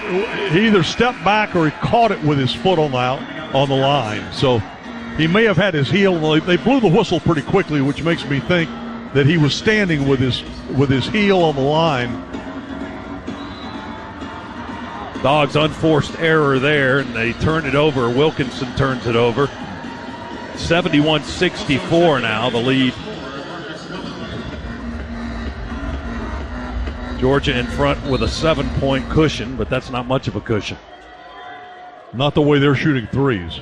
He either stepped back or he caught it with his foot on the line. So he may have had his heel. They blew the whistle pretty quickly, which makes me think that he was standing with his heel on the line. Dogs unforced error there, and they turn it over. Wilkinson turns it over. 71-64 now, the lead. Georgia in front with a 7-point cushion, but that's not much of a cushion. Not the way they're shooting threes.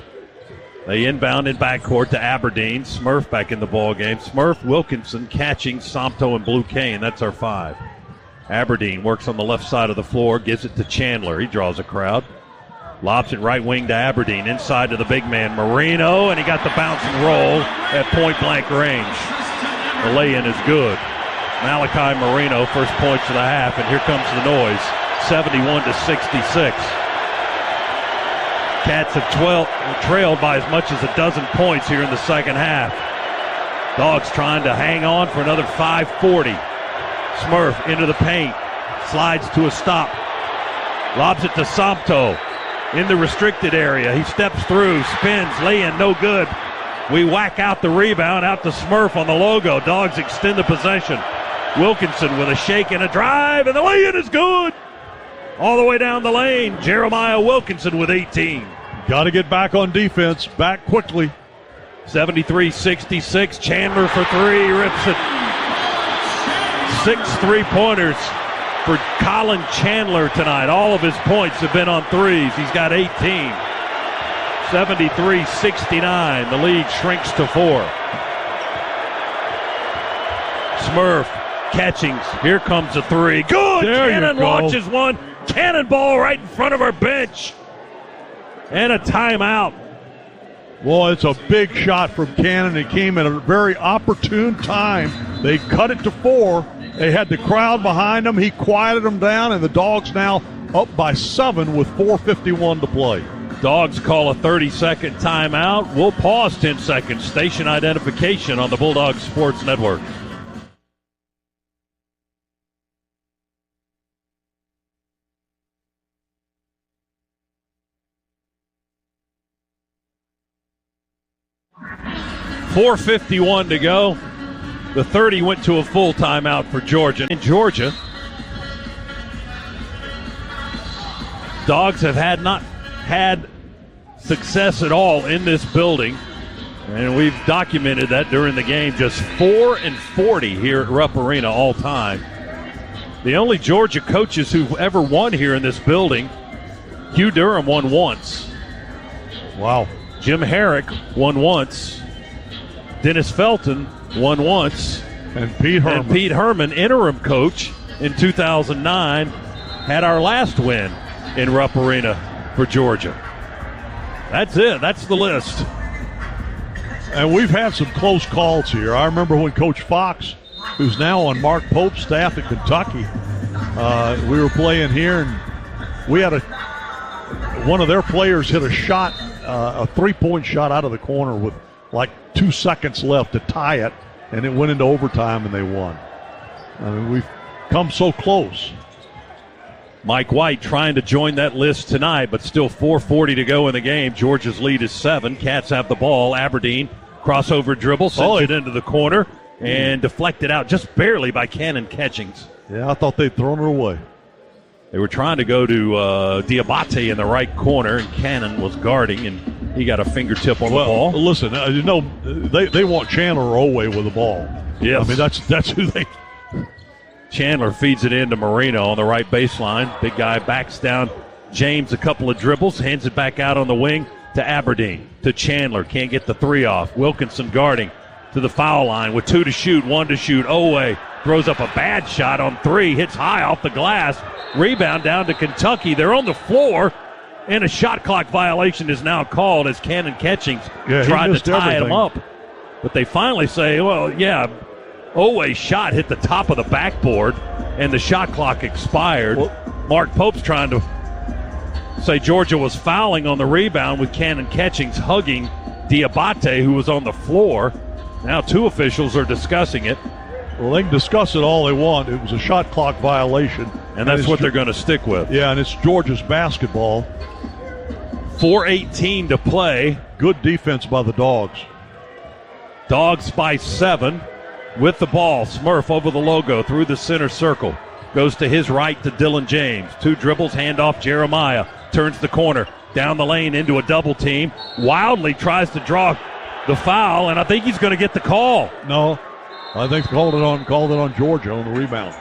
They inbound in backcourt to Aberdeen. Smurf back in the ball game. Smurf, Wilkinson, catching, Somto, and Blue Kane. That's our 5. Aberdeen works on the left side of the floor, gives it to Chandler. He draws a crowd. Lobs it right wing to Aberdeen, inside to the big man, Marino, and he got the bounce and roll at point-blank range. The lay-in is good. Malachi Marino, first points of the half, and here comes the noise. 71-66. Cats have trailed by as much as a dozen points here in the second half. Dogs trying to hang on for another 5:40. Smurf into the paint, slides to a stop, lobs it to Somto. in the restricted area. He steps through, spins, lay-in, no good. We whack out the rebound, out to Smurf on the logo. Dogs extend the possession. Wilkinson with a shake and a drive, and the lay-in is good. All the way down the lane, Jeremiah Wilkinson with 18. Got to get back on defense, back quickly. 73-66, Chandler for three, rips it. 6 3-pointers for Colin Chandler tonight. All of his points have been on threes. He's got 18. 73-69. The lead shrinks to 4. Smurf, Catchings. Here comes a three. Good! There Cannon you go. launches one. Cannonball right in front of our bench. And a timeout. Well, it's a big shot from Cannon. It came at a very opportune time. They cut it to 4. They had the crowd behind them. He quieted them down, and the Dogs now up by 7 with 4:51 to play. Dogs call a 30-second timeout. We'll pause 10 seconds. Station identification on the Bulldogs Sports Network. .451 to go. The 30 went to a full timeout for Georgia. In Georgia, Dogs have not had success at all in this building, and we've documented that during the game. Just 4-40 here at Rupp Arena all time. The only Georgia coaches who've ever won here in this building, Hugh Durham won once. Wow. Jim Herrick won once. Dennis Felton won once. And Pete Herman, interim coach in 2009, had our last win in Rupp Arena for Georgia. That's it. That's the list. And we've had some close calls here. I remember when Coach Fox, who's now on Mark Pope's staff in Kentucky, we were playing here, and we had one of their players hit a shot, a three-point shot out of the corner with like 2 seconds left to tie it, and it went into overtime, and they won. I mean, we've come so close. Mike White trying to join that list tonight, but still 4:40 to go in the game. Georgia's lead is 7. Cats have the ball. Aberdeen crossover dribble, sends it into the corner, and deflected out just barely by Cannon Catchings. Yeah, I thought they'd thrown it away. They were trying to go to Diabate in the right corner, and Cannon was guarding, and he got a fingertip on the ball. Listen, they want Chandler away with the ball. Yes. I mean, that's who they... Chandler feeds it into Marino on the right baseline. Big guy backs down James a couple of dribbles, hands it back out on the wing to Aberdeen. To Chandler, can't get the 3 off. Wilkinson guarding to the foul line with 2 to shoot, 1 to shoot. Oweh throws up a bad shot on 3, hits high off the glass. Rebound down to Kentucky. They're on the floor, and a shot clock violation is now called as Cannon Catchings tried to tie him up. But they finally say, well, yeah, Oweh's shot hit the top of the backboard, and the shot clock expired. Mark Pope's trying to say Georgia was fouling on the rebound with Cannon Catchings hugging Diabate, who was on the floor. Now 2 officials are discussing it. Well, they can discuss it all they want. It was a shot clock violation. And that's what they're going to stick with. Yeah, and it's Georgia's basketball. 4:18 to play. Good defense by the Dogs. Dogs by 7 with the ball. Smurf over the logo through the center circle. Goes to his right to Dylan James. 2 dribbles, handoff Jeremiah. Turns the corner. Down the lane into a double team. Wildly tries to draw the foul, and I think he's going to get the call. No, I think called it on Georgia on the rebound.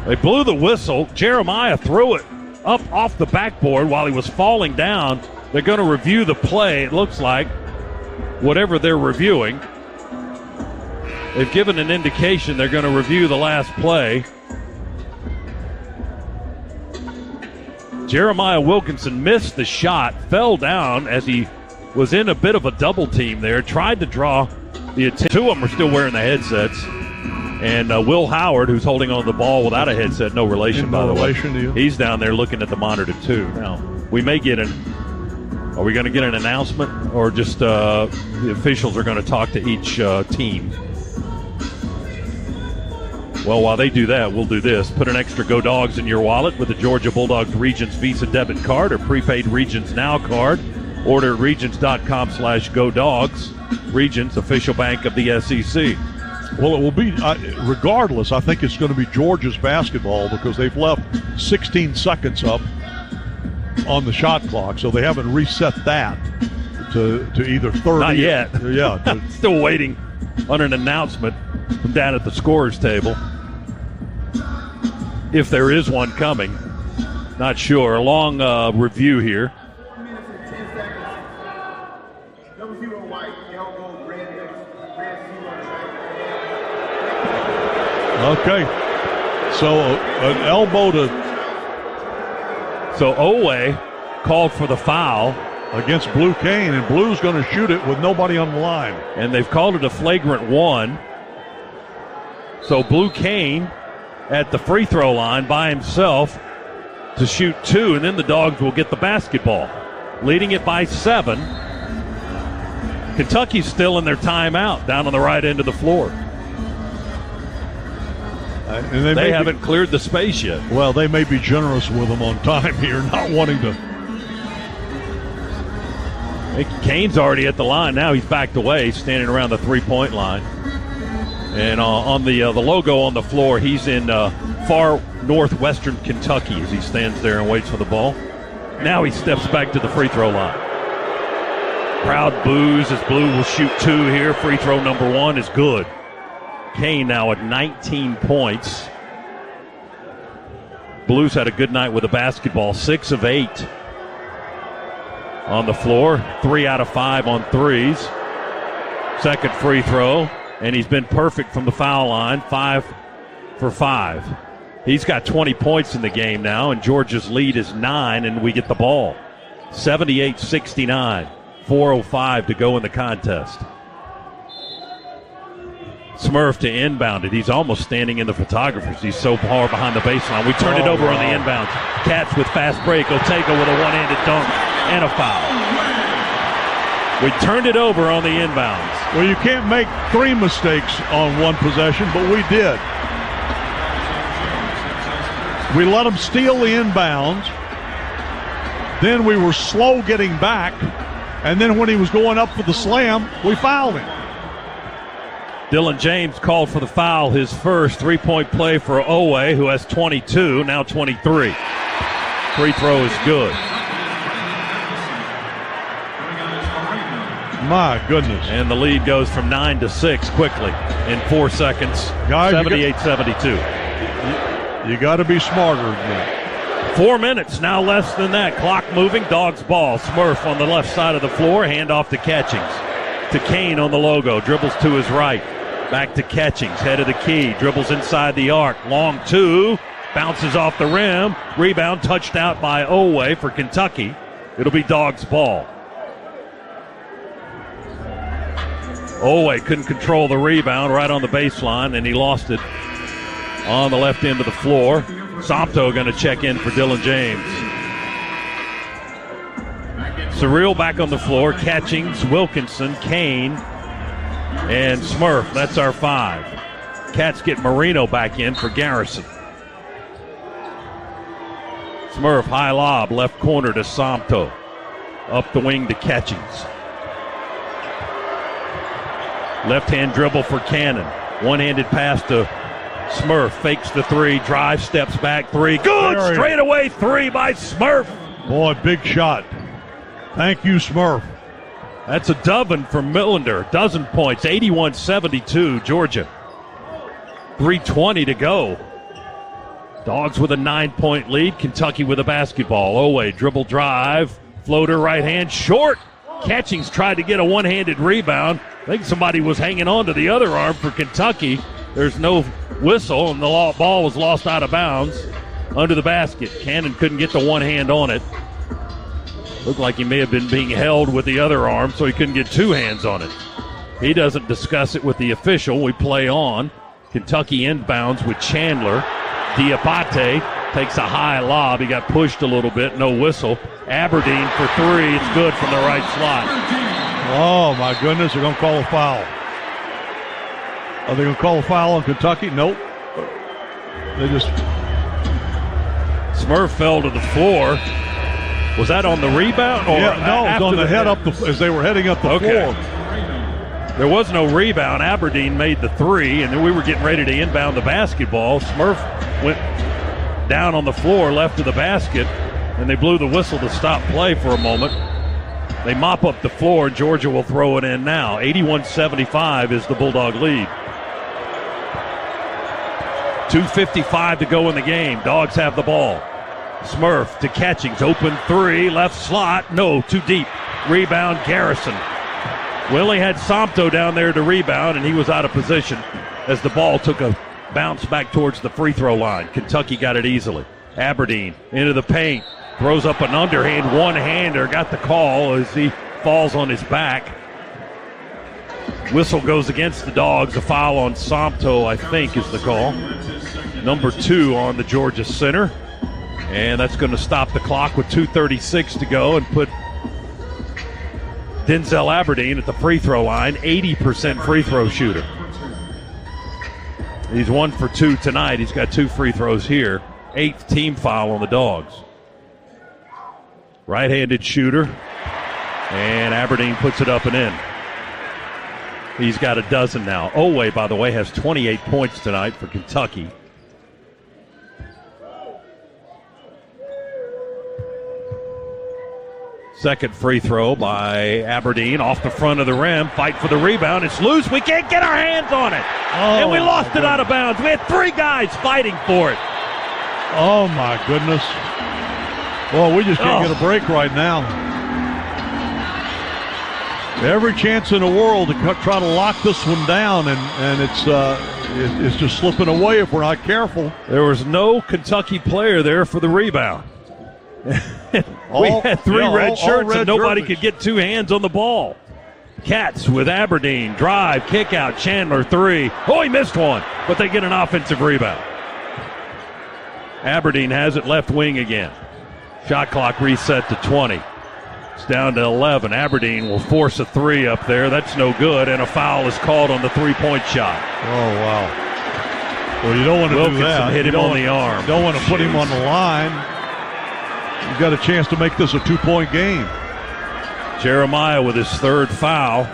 They blew the whistle. Jeremiah threw it up off the backboard while he was falling down. They're going to review the play, it looks like, whatever they're reviewing. They've given an indication they're going to review the last play. Jeremiah Wilkinson missed the shot, fell down as he was in a bit of a double team there, tried to draw the attention. 2 of them are still wearing the headsets. And Will Howard, who's holding on to the ball without a headset, no relation, by the way. He's down there looking at the monitor, too. Now, we may get are we going to get an announcement, or just the officials are going to talk to each team? Well, while they do that, we'll do this. Put an extra Go Dogs in your wallet with a Georgia Bulldogs Regions Visa debit card or prepaid Regions Now card. Order at regions.com/Go Dogs. Regions, official bank of the SEC. Well, it will be, regardless, I think it's going to be Georgia's basketball because they've left 16 seconds up on the shot clock, so they haven't reset that to either 30. Not yet. Yeah. Still waiting on an announcement from down at the scorer's table. If there is one coming. Not sure. A long review here. Okay. So an elbow to... So Owe called for the foul against Blue Cain, and Blue's going to shoot it with nobody on the line. And they've called it a flagrant 1. So Blue Cain at the free throw line by himself to shoot 2, and then the Dogs will get the basketball, leading it by 7. Kentucky's still in their timeout down on the right end of the floor. And they haven't cleared the space yet. Well, they may be generous with them on time here, not wanting to. Cain's already at the line now. He's backed away, standing around the three-point line. And on the logo on the floor, he's in far northwestern Kentucky as he stands there and waits for the ball. Now he steps back to the free throw line. Crowd boos as Blue will shoot 2 here. Free throw number 1 is good. Cain now at 19 points. Blues had a good night with the basketball, 6 of 8 on the floor, 3 out of 5 on threes. Second free throw, and he's been perfect from the foul line, 5 for 5. He's got 20 points in the game now, and Georgia's lead is 9, and we get the ball. 78-69, 4:05 to go in the contest. Smurf to inbound it. He's almost standing in the photographers. He's so far behind the baseline. We turn it over on the inbounds. Cats with fast break. Otega with a one-handed dunk and a foul. We turned it over on the inbounds. Well, you can't make 3 mistakes on one possession, but we did. We let them steal the inbounds. Then we were slow getting back. And then when he was going up for the slam, we fouled him. Dylan James called for the foul, his first three-point play for Owe, who has 22, now 23. Free throw is good. My goodness. And the lead goes from 9 to 6 quickly in 4 seconds. Guys, 78-72. You got to be smarter than that. 4 minutes, now less than that. Clock moving, Dogs ball. Smurf on the left side of the floor, handoff to Catchings. To Cain on the logo, dribbles to his right. Back to Catchings, head of the key, dribbles inside the arc. Long 2, bounces off the rim. Rebound touched out by Owe for Kentucky. It'll be Dogs ball. Owe couldn't control the rebound right on the baseline, and he lost it on the left end of the floor. Somto going to check in for Dylan James. Surreal back on the floor. Catchings, Wilkinson, Cain, and Smurf. That's our 5. Cats get Marino back in for Garrison. Smurf, high lob, left corner to Somto. Up the wing to Catchings. Left-hand dribble for Cannon. One-handed pass to Smurf. Fakes the 3, drives, steps back, 3. Good! Straight away 3 by Smurf. Boy, big shot. Thank you, Smurf. That's a dubbin from Millender. Dozen points, 81-72, Georgia. 3:20 to go. Dogs with a 9-point lead. Kentucky with a basketball. Owe, dribble drive. Floater right hand, short. Catchings tried to get a one-handed rebound. I think somebody was hanging on to the other arm for Kentucky. There's no whistle, and the ball was lost out of bounds under the basket. Cannon couldn't get the one hand on it. Looked like he may have been being held with the other arm, so he couldn't get 2 hands on it. He doesn't discuss it with the official. We play on. Kentucky inbounds with Chandler. Diabate takes a high lob. He got pushed a little bit. No whistle. Aberdeen for 3. It's good from the right slot. Oh, my goodness. They're going to call a foul. Are they going to call a foul on Kentucky? Nope. They just Smurf fell to the floor. Was that on the rebound? Or no, it was on the head up as they were heading up the floor. There was no rebound. Aberdeen made the three, and then we were getting ready to inbound the basketball. Smurf went down on the floor, left of the basket, and they blew the whistle to stop play for a moment. They mop up the floor. Georgia will throw it in now. 81-75 is the Bulldog lead. 2:55 to go in the game. Dogs have the ball. Smurf to Catchings. Open three. Left slot. No, too deep. Rebound, Garrison. We only had Somto down there to rebound, and he was out of position as the ball took a bounce back towards the free throw line. Kentucky got it easily. Aberdeen into the paint. Throws up an underhand one-hander. Got the call as he falls on his back. Whistle goes against the Dogs. A foul on Somto, I think, is the call. Number 2 on the Georgia center. And that's going to stop the clock with 2:36 to go and put Denzel Aberdeen at the free throw line, 80% free throw shooter. He's 1 for 2 tonight. He's got 2 free throws here. 8th team foul on the Dogs. Right-handed shooter, and Aberdeen puts it up and in. He's got a dozen now. Oweh, by the way, has 28 points tonight for Kentucky. Second free throw by Aberdeen off the front of the rim. Fight for the rebound. It's loose. We can't get our hands on it. And we lost it out of bounds. We had 3 guys fighting for it. Oh, my goodness. Well, we just can't get a break right now. Every chance in the world to try to lock this one down, and it's just slipping away if we're not careful. There was no Kentucky player there for the rebound. We had 3 red shirts and nobody could get 2 hands on the ball. Cats with Aberdeen. Drive, kick out, Chandler 3. Oh, he missed one, but they get an offensive rebound. Aberdeen has it left wing again. Shot clock reset to 20. It's down to 11. Aberdeen will force a 3 up there. That's no good, and a foul is called on the 3-point shot. Oh, wow. Well, you don't want to Wilkinson do that. hit him on the arm. You don't want to put him on the line. You've got a chance to make this a 2-point game. Jeremiah with his 3rd foul.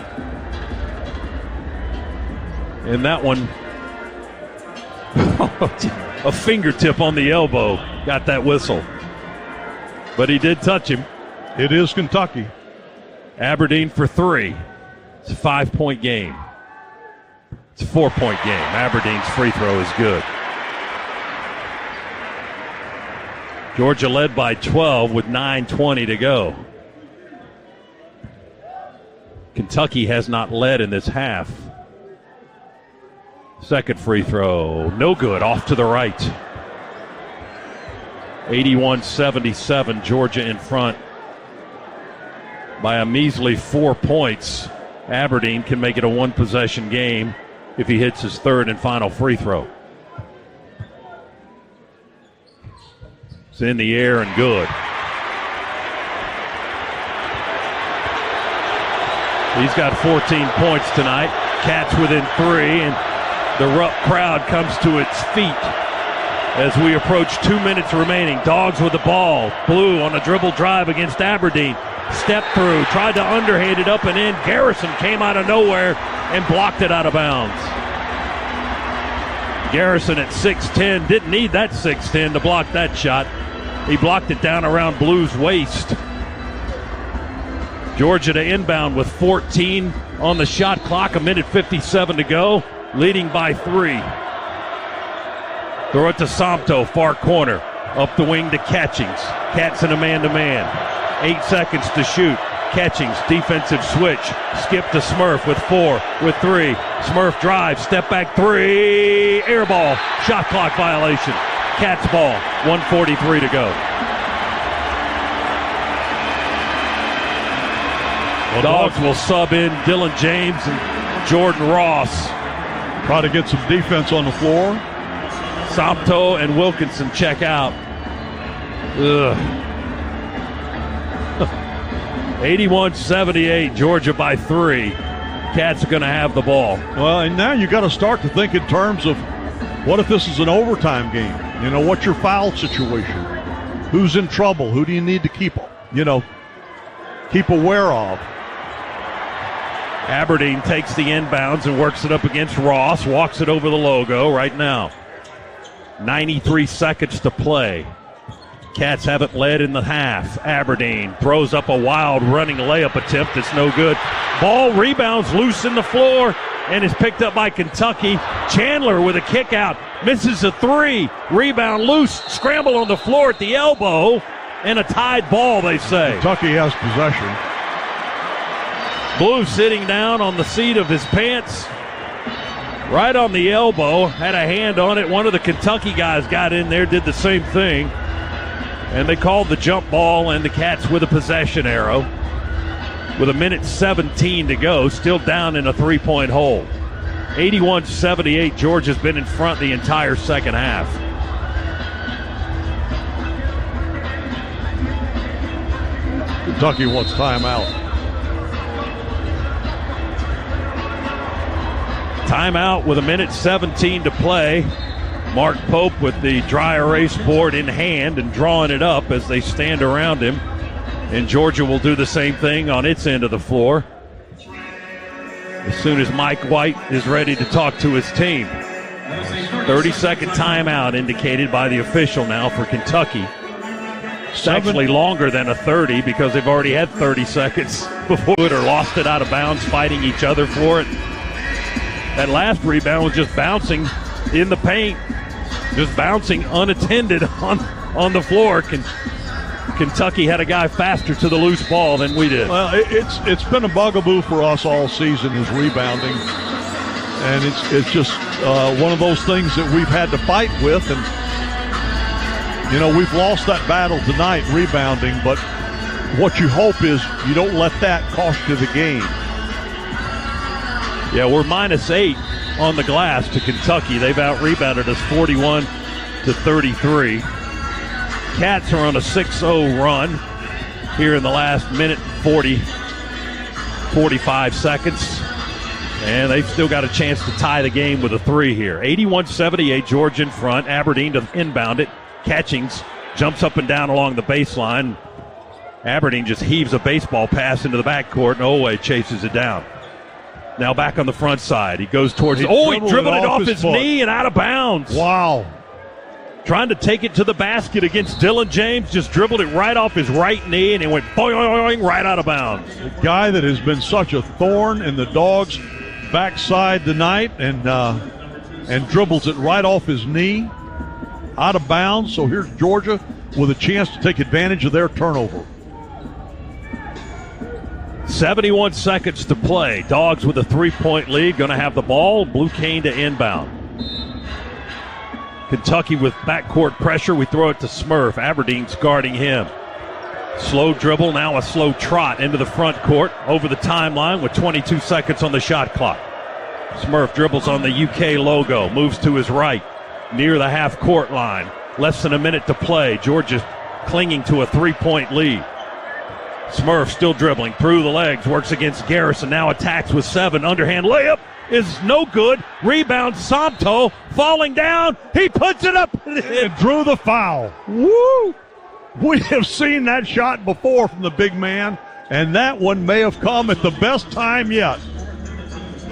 And that one, a fingertip on the elbow, got that whistle. But he did touch him. It is Kentucky. Aberdeen for 3. It's a 5-point game. It's a 4-point game. Aberdeen's free throw is good. Georgia led by 12 with 9:20 to go. Kentucky has not led in this half. Second free throw, no good, off to the right. 81-77, Georgia in front by a measly 4 points. Aberdeen can make it a 1-possession game if he hits his 3rd and final free throw. It's in the air and good. He's got 14 points tonight. Cats within 3, and the crowd comes to its feet as we approach 2 minutes remaining. Dogs with the ball. Blue on a dribble drive against Aberdeen. Step through, tried to underhand it up and in. Garrison came out of nowhere and blocked it out of bounds. Garrison at 6'10", didn't need that 6'10" to block that shot. He blocked it down around Blue's waist. Georgia to inbound with 14 on the shot clock, 1:57 to go, leading by 3. Throw it to Somto, far corner. Up the wing to Catchings. Cats in a man-to-man. 8 seconds to shoot. Catchings, defensive switch. Skip to Smurf with 4, with 3. Smurf drives, step back 3. Air ball, shot clock violation. Cats ball, 1:43 to go. Well, Dogs will sub in Dylan James and Jordan Ross. Try to get some defense on the floor. Somto and Wilkinson check out. 81-78, Georgia by 3. Cats are going to have the ball. Well, and now you got to start to think in terms of What if this is an overtime game? You know, what's your foul situation? Who's in trouble? Who do you need to keep aware of? Aberdeen takes the inbounds and works it up against Ross. Walks it over the logo right now. 93 seconds to play. Cats haven't led in the half. Aberdeen throws up a wild running layup attempt. It's no good. Ball rebounds loose in the floor and is picked up by Kentucky. Chandler with a kick out. Misses a three. Rebound loose. Scramble on the floor at the elbow. And a tied ball, they say. Kentucky has possession. Blue sitting down on the seat of his pants. Right on the elbow. Had a hand on it. One of the Kentucky guys got in there, did the same thing. And they called the jump ball, and the Cats with a possession arrow. With a minute 17 to go, still down in a three-point hole. 81-78, Georgia's been in front the entire second half. Kentucky wants timeout. Timeout with a minute 17 to play. Mark Pope with the dry erase board in hand and drawing it up as they stand around him. And Georgia will do the same thing on its end of the floor as soon as Mike White is ready to talk to his team. 30-second timeout indicated by the official now for Kentucky. It's actually longer than a 30 because they've already had 30 seconds before it or lost it out of bounds, fighting each other for it. That last rebound was just bouncing in the paint, just bouncing unattended on the floor. Kentucky had a guy faster to the loose ball than we did. Well, it's been a bugaboo for us all season, is rebounding, and it's just one of those things that we've had to fight with. And you know, we've lost that battle tonight, rebounding. But what you hope is you don't let that cost you the game. Yeah, we're -8 on the glass to Kentucky. They've out-rebounded us 41-33. Cats are on a 6-0 run here in the last minute 45 seconds. And they've still got a chance to tie the game with a three here. 81-78, Georgia in front. Aberdeen to inbound it. Catchings jumps up and down along the baseline. Aberdeen just heaves a baseball pass into the backcourt, and Owe chases it down. Now back on the front side. He goes towards it. Oh, he dribbled it off his knee and out of bounds. Wow. Trying to take it to the basket against Dylan James. Just dribbled it right off his right knee, and it went boing right out of bounds. The guy that has been such a thorn in the Dogs' backside tonight and dribbles it right off his knee, out of bounds. So here's Georgia with a chance to take advantage of their turnover. 71 seconds to play. Dogs with a 3-point lead. Going to have the ball. Blue Cane to inbound. Kentucky with backcourt pressure. We throw it to Smurf. Aberdeen's guarding him. Slow dribble, now a slow trot into the front court. Over the timeline with 22 seconds on the shot clock. Smurf dribbles on the UK logo. Moves to his right. Near the half-court line. Less than a minute to play. Georgia clinging to a 3-point lead. Smurf still dribbling through the legs, works against Garrison, now attacks with 7. Underhand layup is no good. Rebound, Somto falling down. He puts it up. And drew the foul. Woo! We have seen that shot before from the big man, and that one may have come at the best time yet.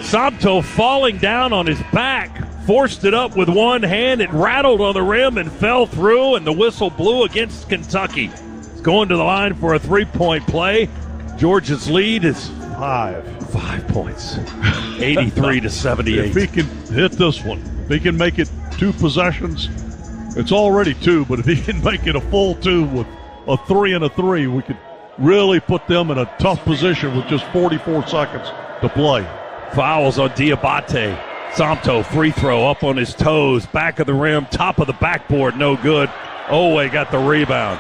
Somto falling down on his back, forced it up with one hand. It rattled on the rim and fell through, and the whistle blew against Kentucky. Going to the line for a 3-point play. Georgia's lead is 5 points. 83-78. If he can hit this one, if he can make it 2 possessions, it's already 2, but if he can make it a full 2 with a 3 and a 3, we could really put them in a tough position with just 44 seconds to play. Fouls on Diabate. Somto free throw up on his toes, back of the rim, top of the backboard, no good. Owe got the rebound.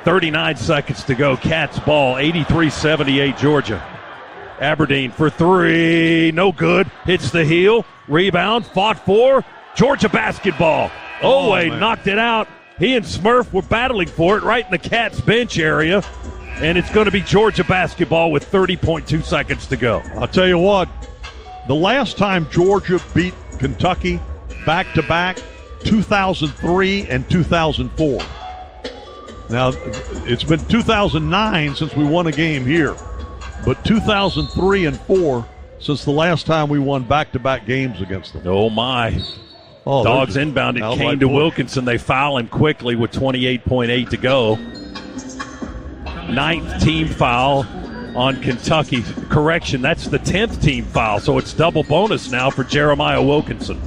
39 seconds to go. Cats ball, 83-78 Georgia. Aberdeen for 3, no good. Hits the heel, rebound, fought for. Georgia basketball. Owe knocked it out. He and Smurf were battling for it right in the Cats bench area. And it's going to be Georgia basketball with 30.2 seconds to go. I'll tell you what, the last time Georgia beat Kentucky back-to-back 2003 and 2004. Now, it's been 2009 since we won a game here, but 2003 and 4 since the last time we won back-to-back games against them. Oh, my. Oh, Dogs inbounded Kane to Wilkinson. They foul him quickly with 28.8 to go. 9th team foul on Kentucky. Correction, that's the 10th team foul, so it's double bonus now for Jeremiah Wilkinson.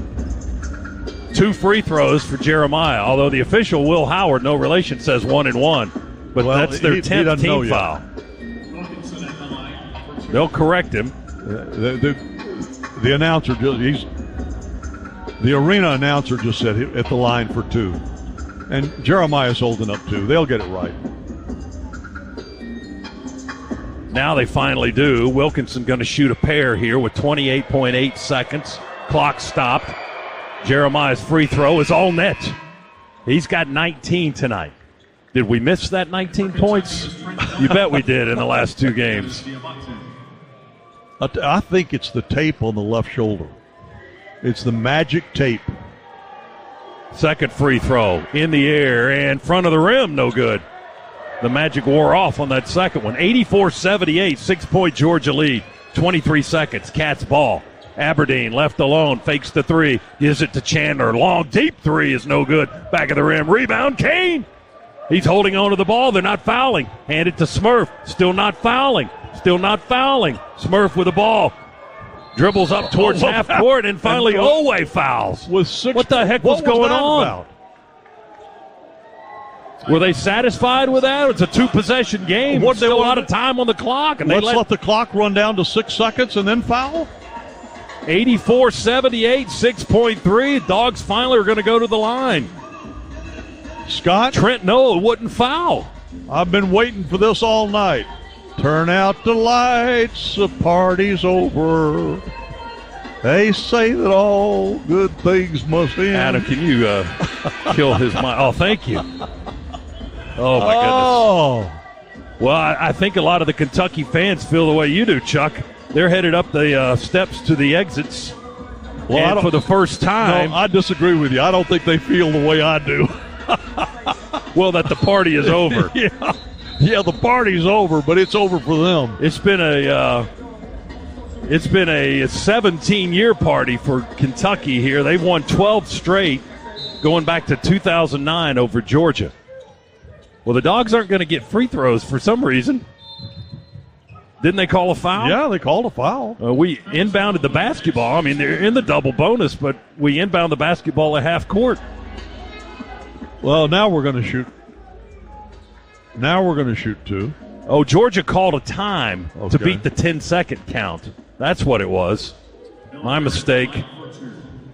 2 free throws for Jeremiah, although the official, Will Howard, no relation, says 1 and 1. But that's their 10th team foul. They'll correct him. The announcer, the arena announcer just said at the line for 2. And Jeremiah's holding up 2. They'll get it right. Now they finally do. Wilkinson going to shoot a pair here with 28.8 seconds. Clock stopped. Jeremiah's free throw is all net. He's got 19 tonight. Did we miss that 19 points? You bet we did in the last 2 games. I think it's the tape on the left shoulder. It's the magic tape. Second free throw in the air and front of the rim, no good. The magic wore off on that second one. 84-78, 6-point Georgia lead. 23 seconds, Cats ball. Aberdeen left alone, fakes the 3, gives it to Chandler. Long, deep 3 is no good. Back of the rim, rebound, Kane. He's holding on to the ball. They're not fouling. Hand it to Smurf. Still not fouling. Still not fouling. Smurf with the ball. Dribbles up towards half court, and finally Oweh fouls. What the heck was going on? About? Were they satisfied with that? It's a 2-possession game. Still a lot of time on the clock. And let's let the clock run down to 6 seconds and then foul? 84-78, 6.3. Dogs finally are going to go to the line. Scott? Trent Noah wouldn't foul. I've been waiting for this all night. Turn out the lights, the party's over. They say that all good things must end. Adam, can you kill his mind? Oh, thank you. Oh, my goodness. Well, I think a lot of the Kentucky fans feel the way you do, Chuck. They're headed up the steps to the exits. Well, for the first time. No, I disagree with you. I don't think they feel the way I do. Well, that the party is over. Yeah, the party's over, but it's over for them. It's been a 17-year party for Kentucky here. They've won 12 straight, going back to 2009 over Georgia. Well, the Dogs aren't going to get free throws for some reason. Didn't they call a foul? Yeah, they called a foul. We inbounded the basketball. I mean, they're in the double bonus, but we inbound the basketball at half court. Well, now we're going to shoot. Now we're going to shoot 2. Oh, Georgia called a time to beat the 10-second count. That's what it was. My mistake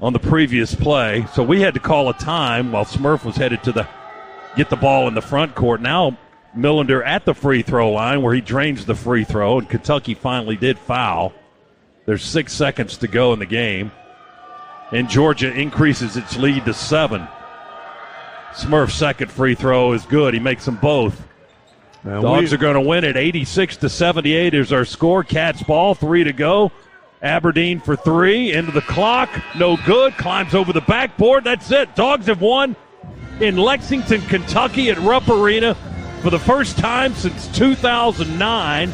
on the previous play. So we had to call a time while Smurf was headed to get the ball in the front court. Now Millender at the free throw line where he drains the free throw, and Kentucky finally did foul. There's 6 seconds to go in the game, and Georgia increases its lead to 7. Smurf's second free throw is good. He makes them both. Now Dogs are going to win it 86-78 is our score. Cats ball, 3 to go. Aberdeen for 3, into the clock, no good. Climbs over the backboard. That's it. Dogs have won in Lexington, Kentucky at Rupp Arena for the first time since 2009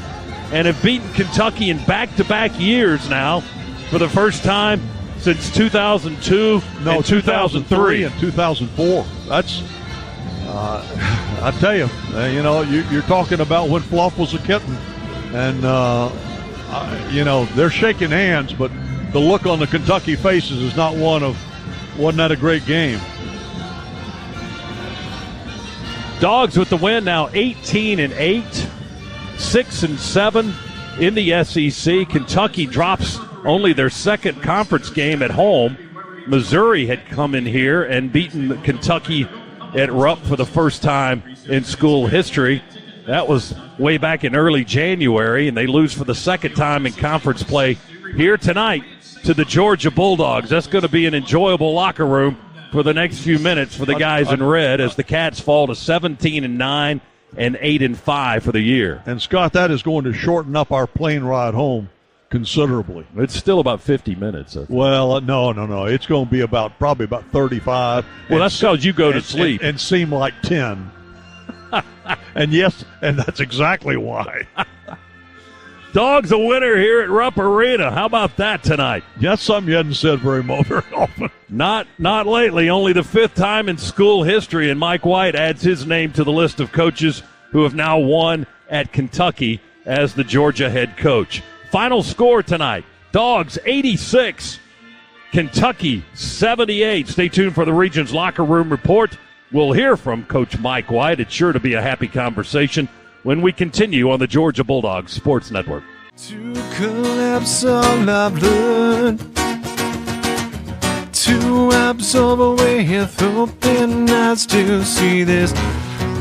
and have beaten Kentucky in back-to-back years now for the first time since 2002 and 2003 and 2004. That's, I tell you, you're talking about when Fluff was a kitten. And, they're shaking hands, but the look on the Kentucky faces is not wasn't that a great game? Dogs with the win now 18-8, 6-7 in the SEC. Kentucky drops only their second conference game at home. Missouri had come in here and beaten Kentucky at Rupp for the first time in school history. That was way back in early January, and they lose for the second time in conference play here tonight to the Georgia Bulldogs. That's going to be an enjoyable locker room for the next few minutes for the guys in red as the Cats fall to 17-9 and 8-5 for the year. And Scott, that is going to shorten up our plane ride home considerably. It's still about 50 minutes. Well, no. It's going to be probably about 35. Well, that's because you go to sleep. And seem like 10. And yes, and that's exactly why. Dogs a winner here at Rupp Arena. How about that tonight? That's something you hadn't said very often. Not lately. Only the 5th time in school history, and Mike White adds his name to the list of coaches who have now won at Kentucky as the Georgia head coach. Final score tonight, Dogs 86, Kentucky 78. Stay tuned for the Region's Locker Room Report. We'll hear from Coach Mike White. It's sure to be a happy conversation when we continue on the Georgia Bulldogs Sports Network. To collapse all I've learned, to absorb with open eyes to see this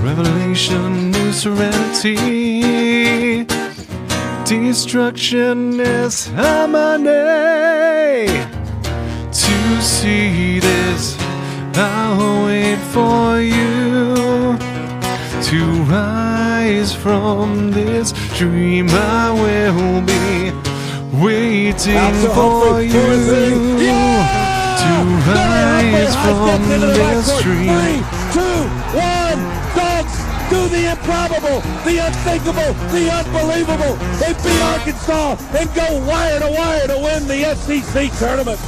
revelation, new serenity. Destruction is harmony. To see this, I'll wait for you. To rise from this dream, I will be waiting for you. To rise from this dream. 3, 2, 1, Dogs do the improbable, the unthinkable, the unbelievable. They beat Arkansas and go wire to win the SEC tournament.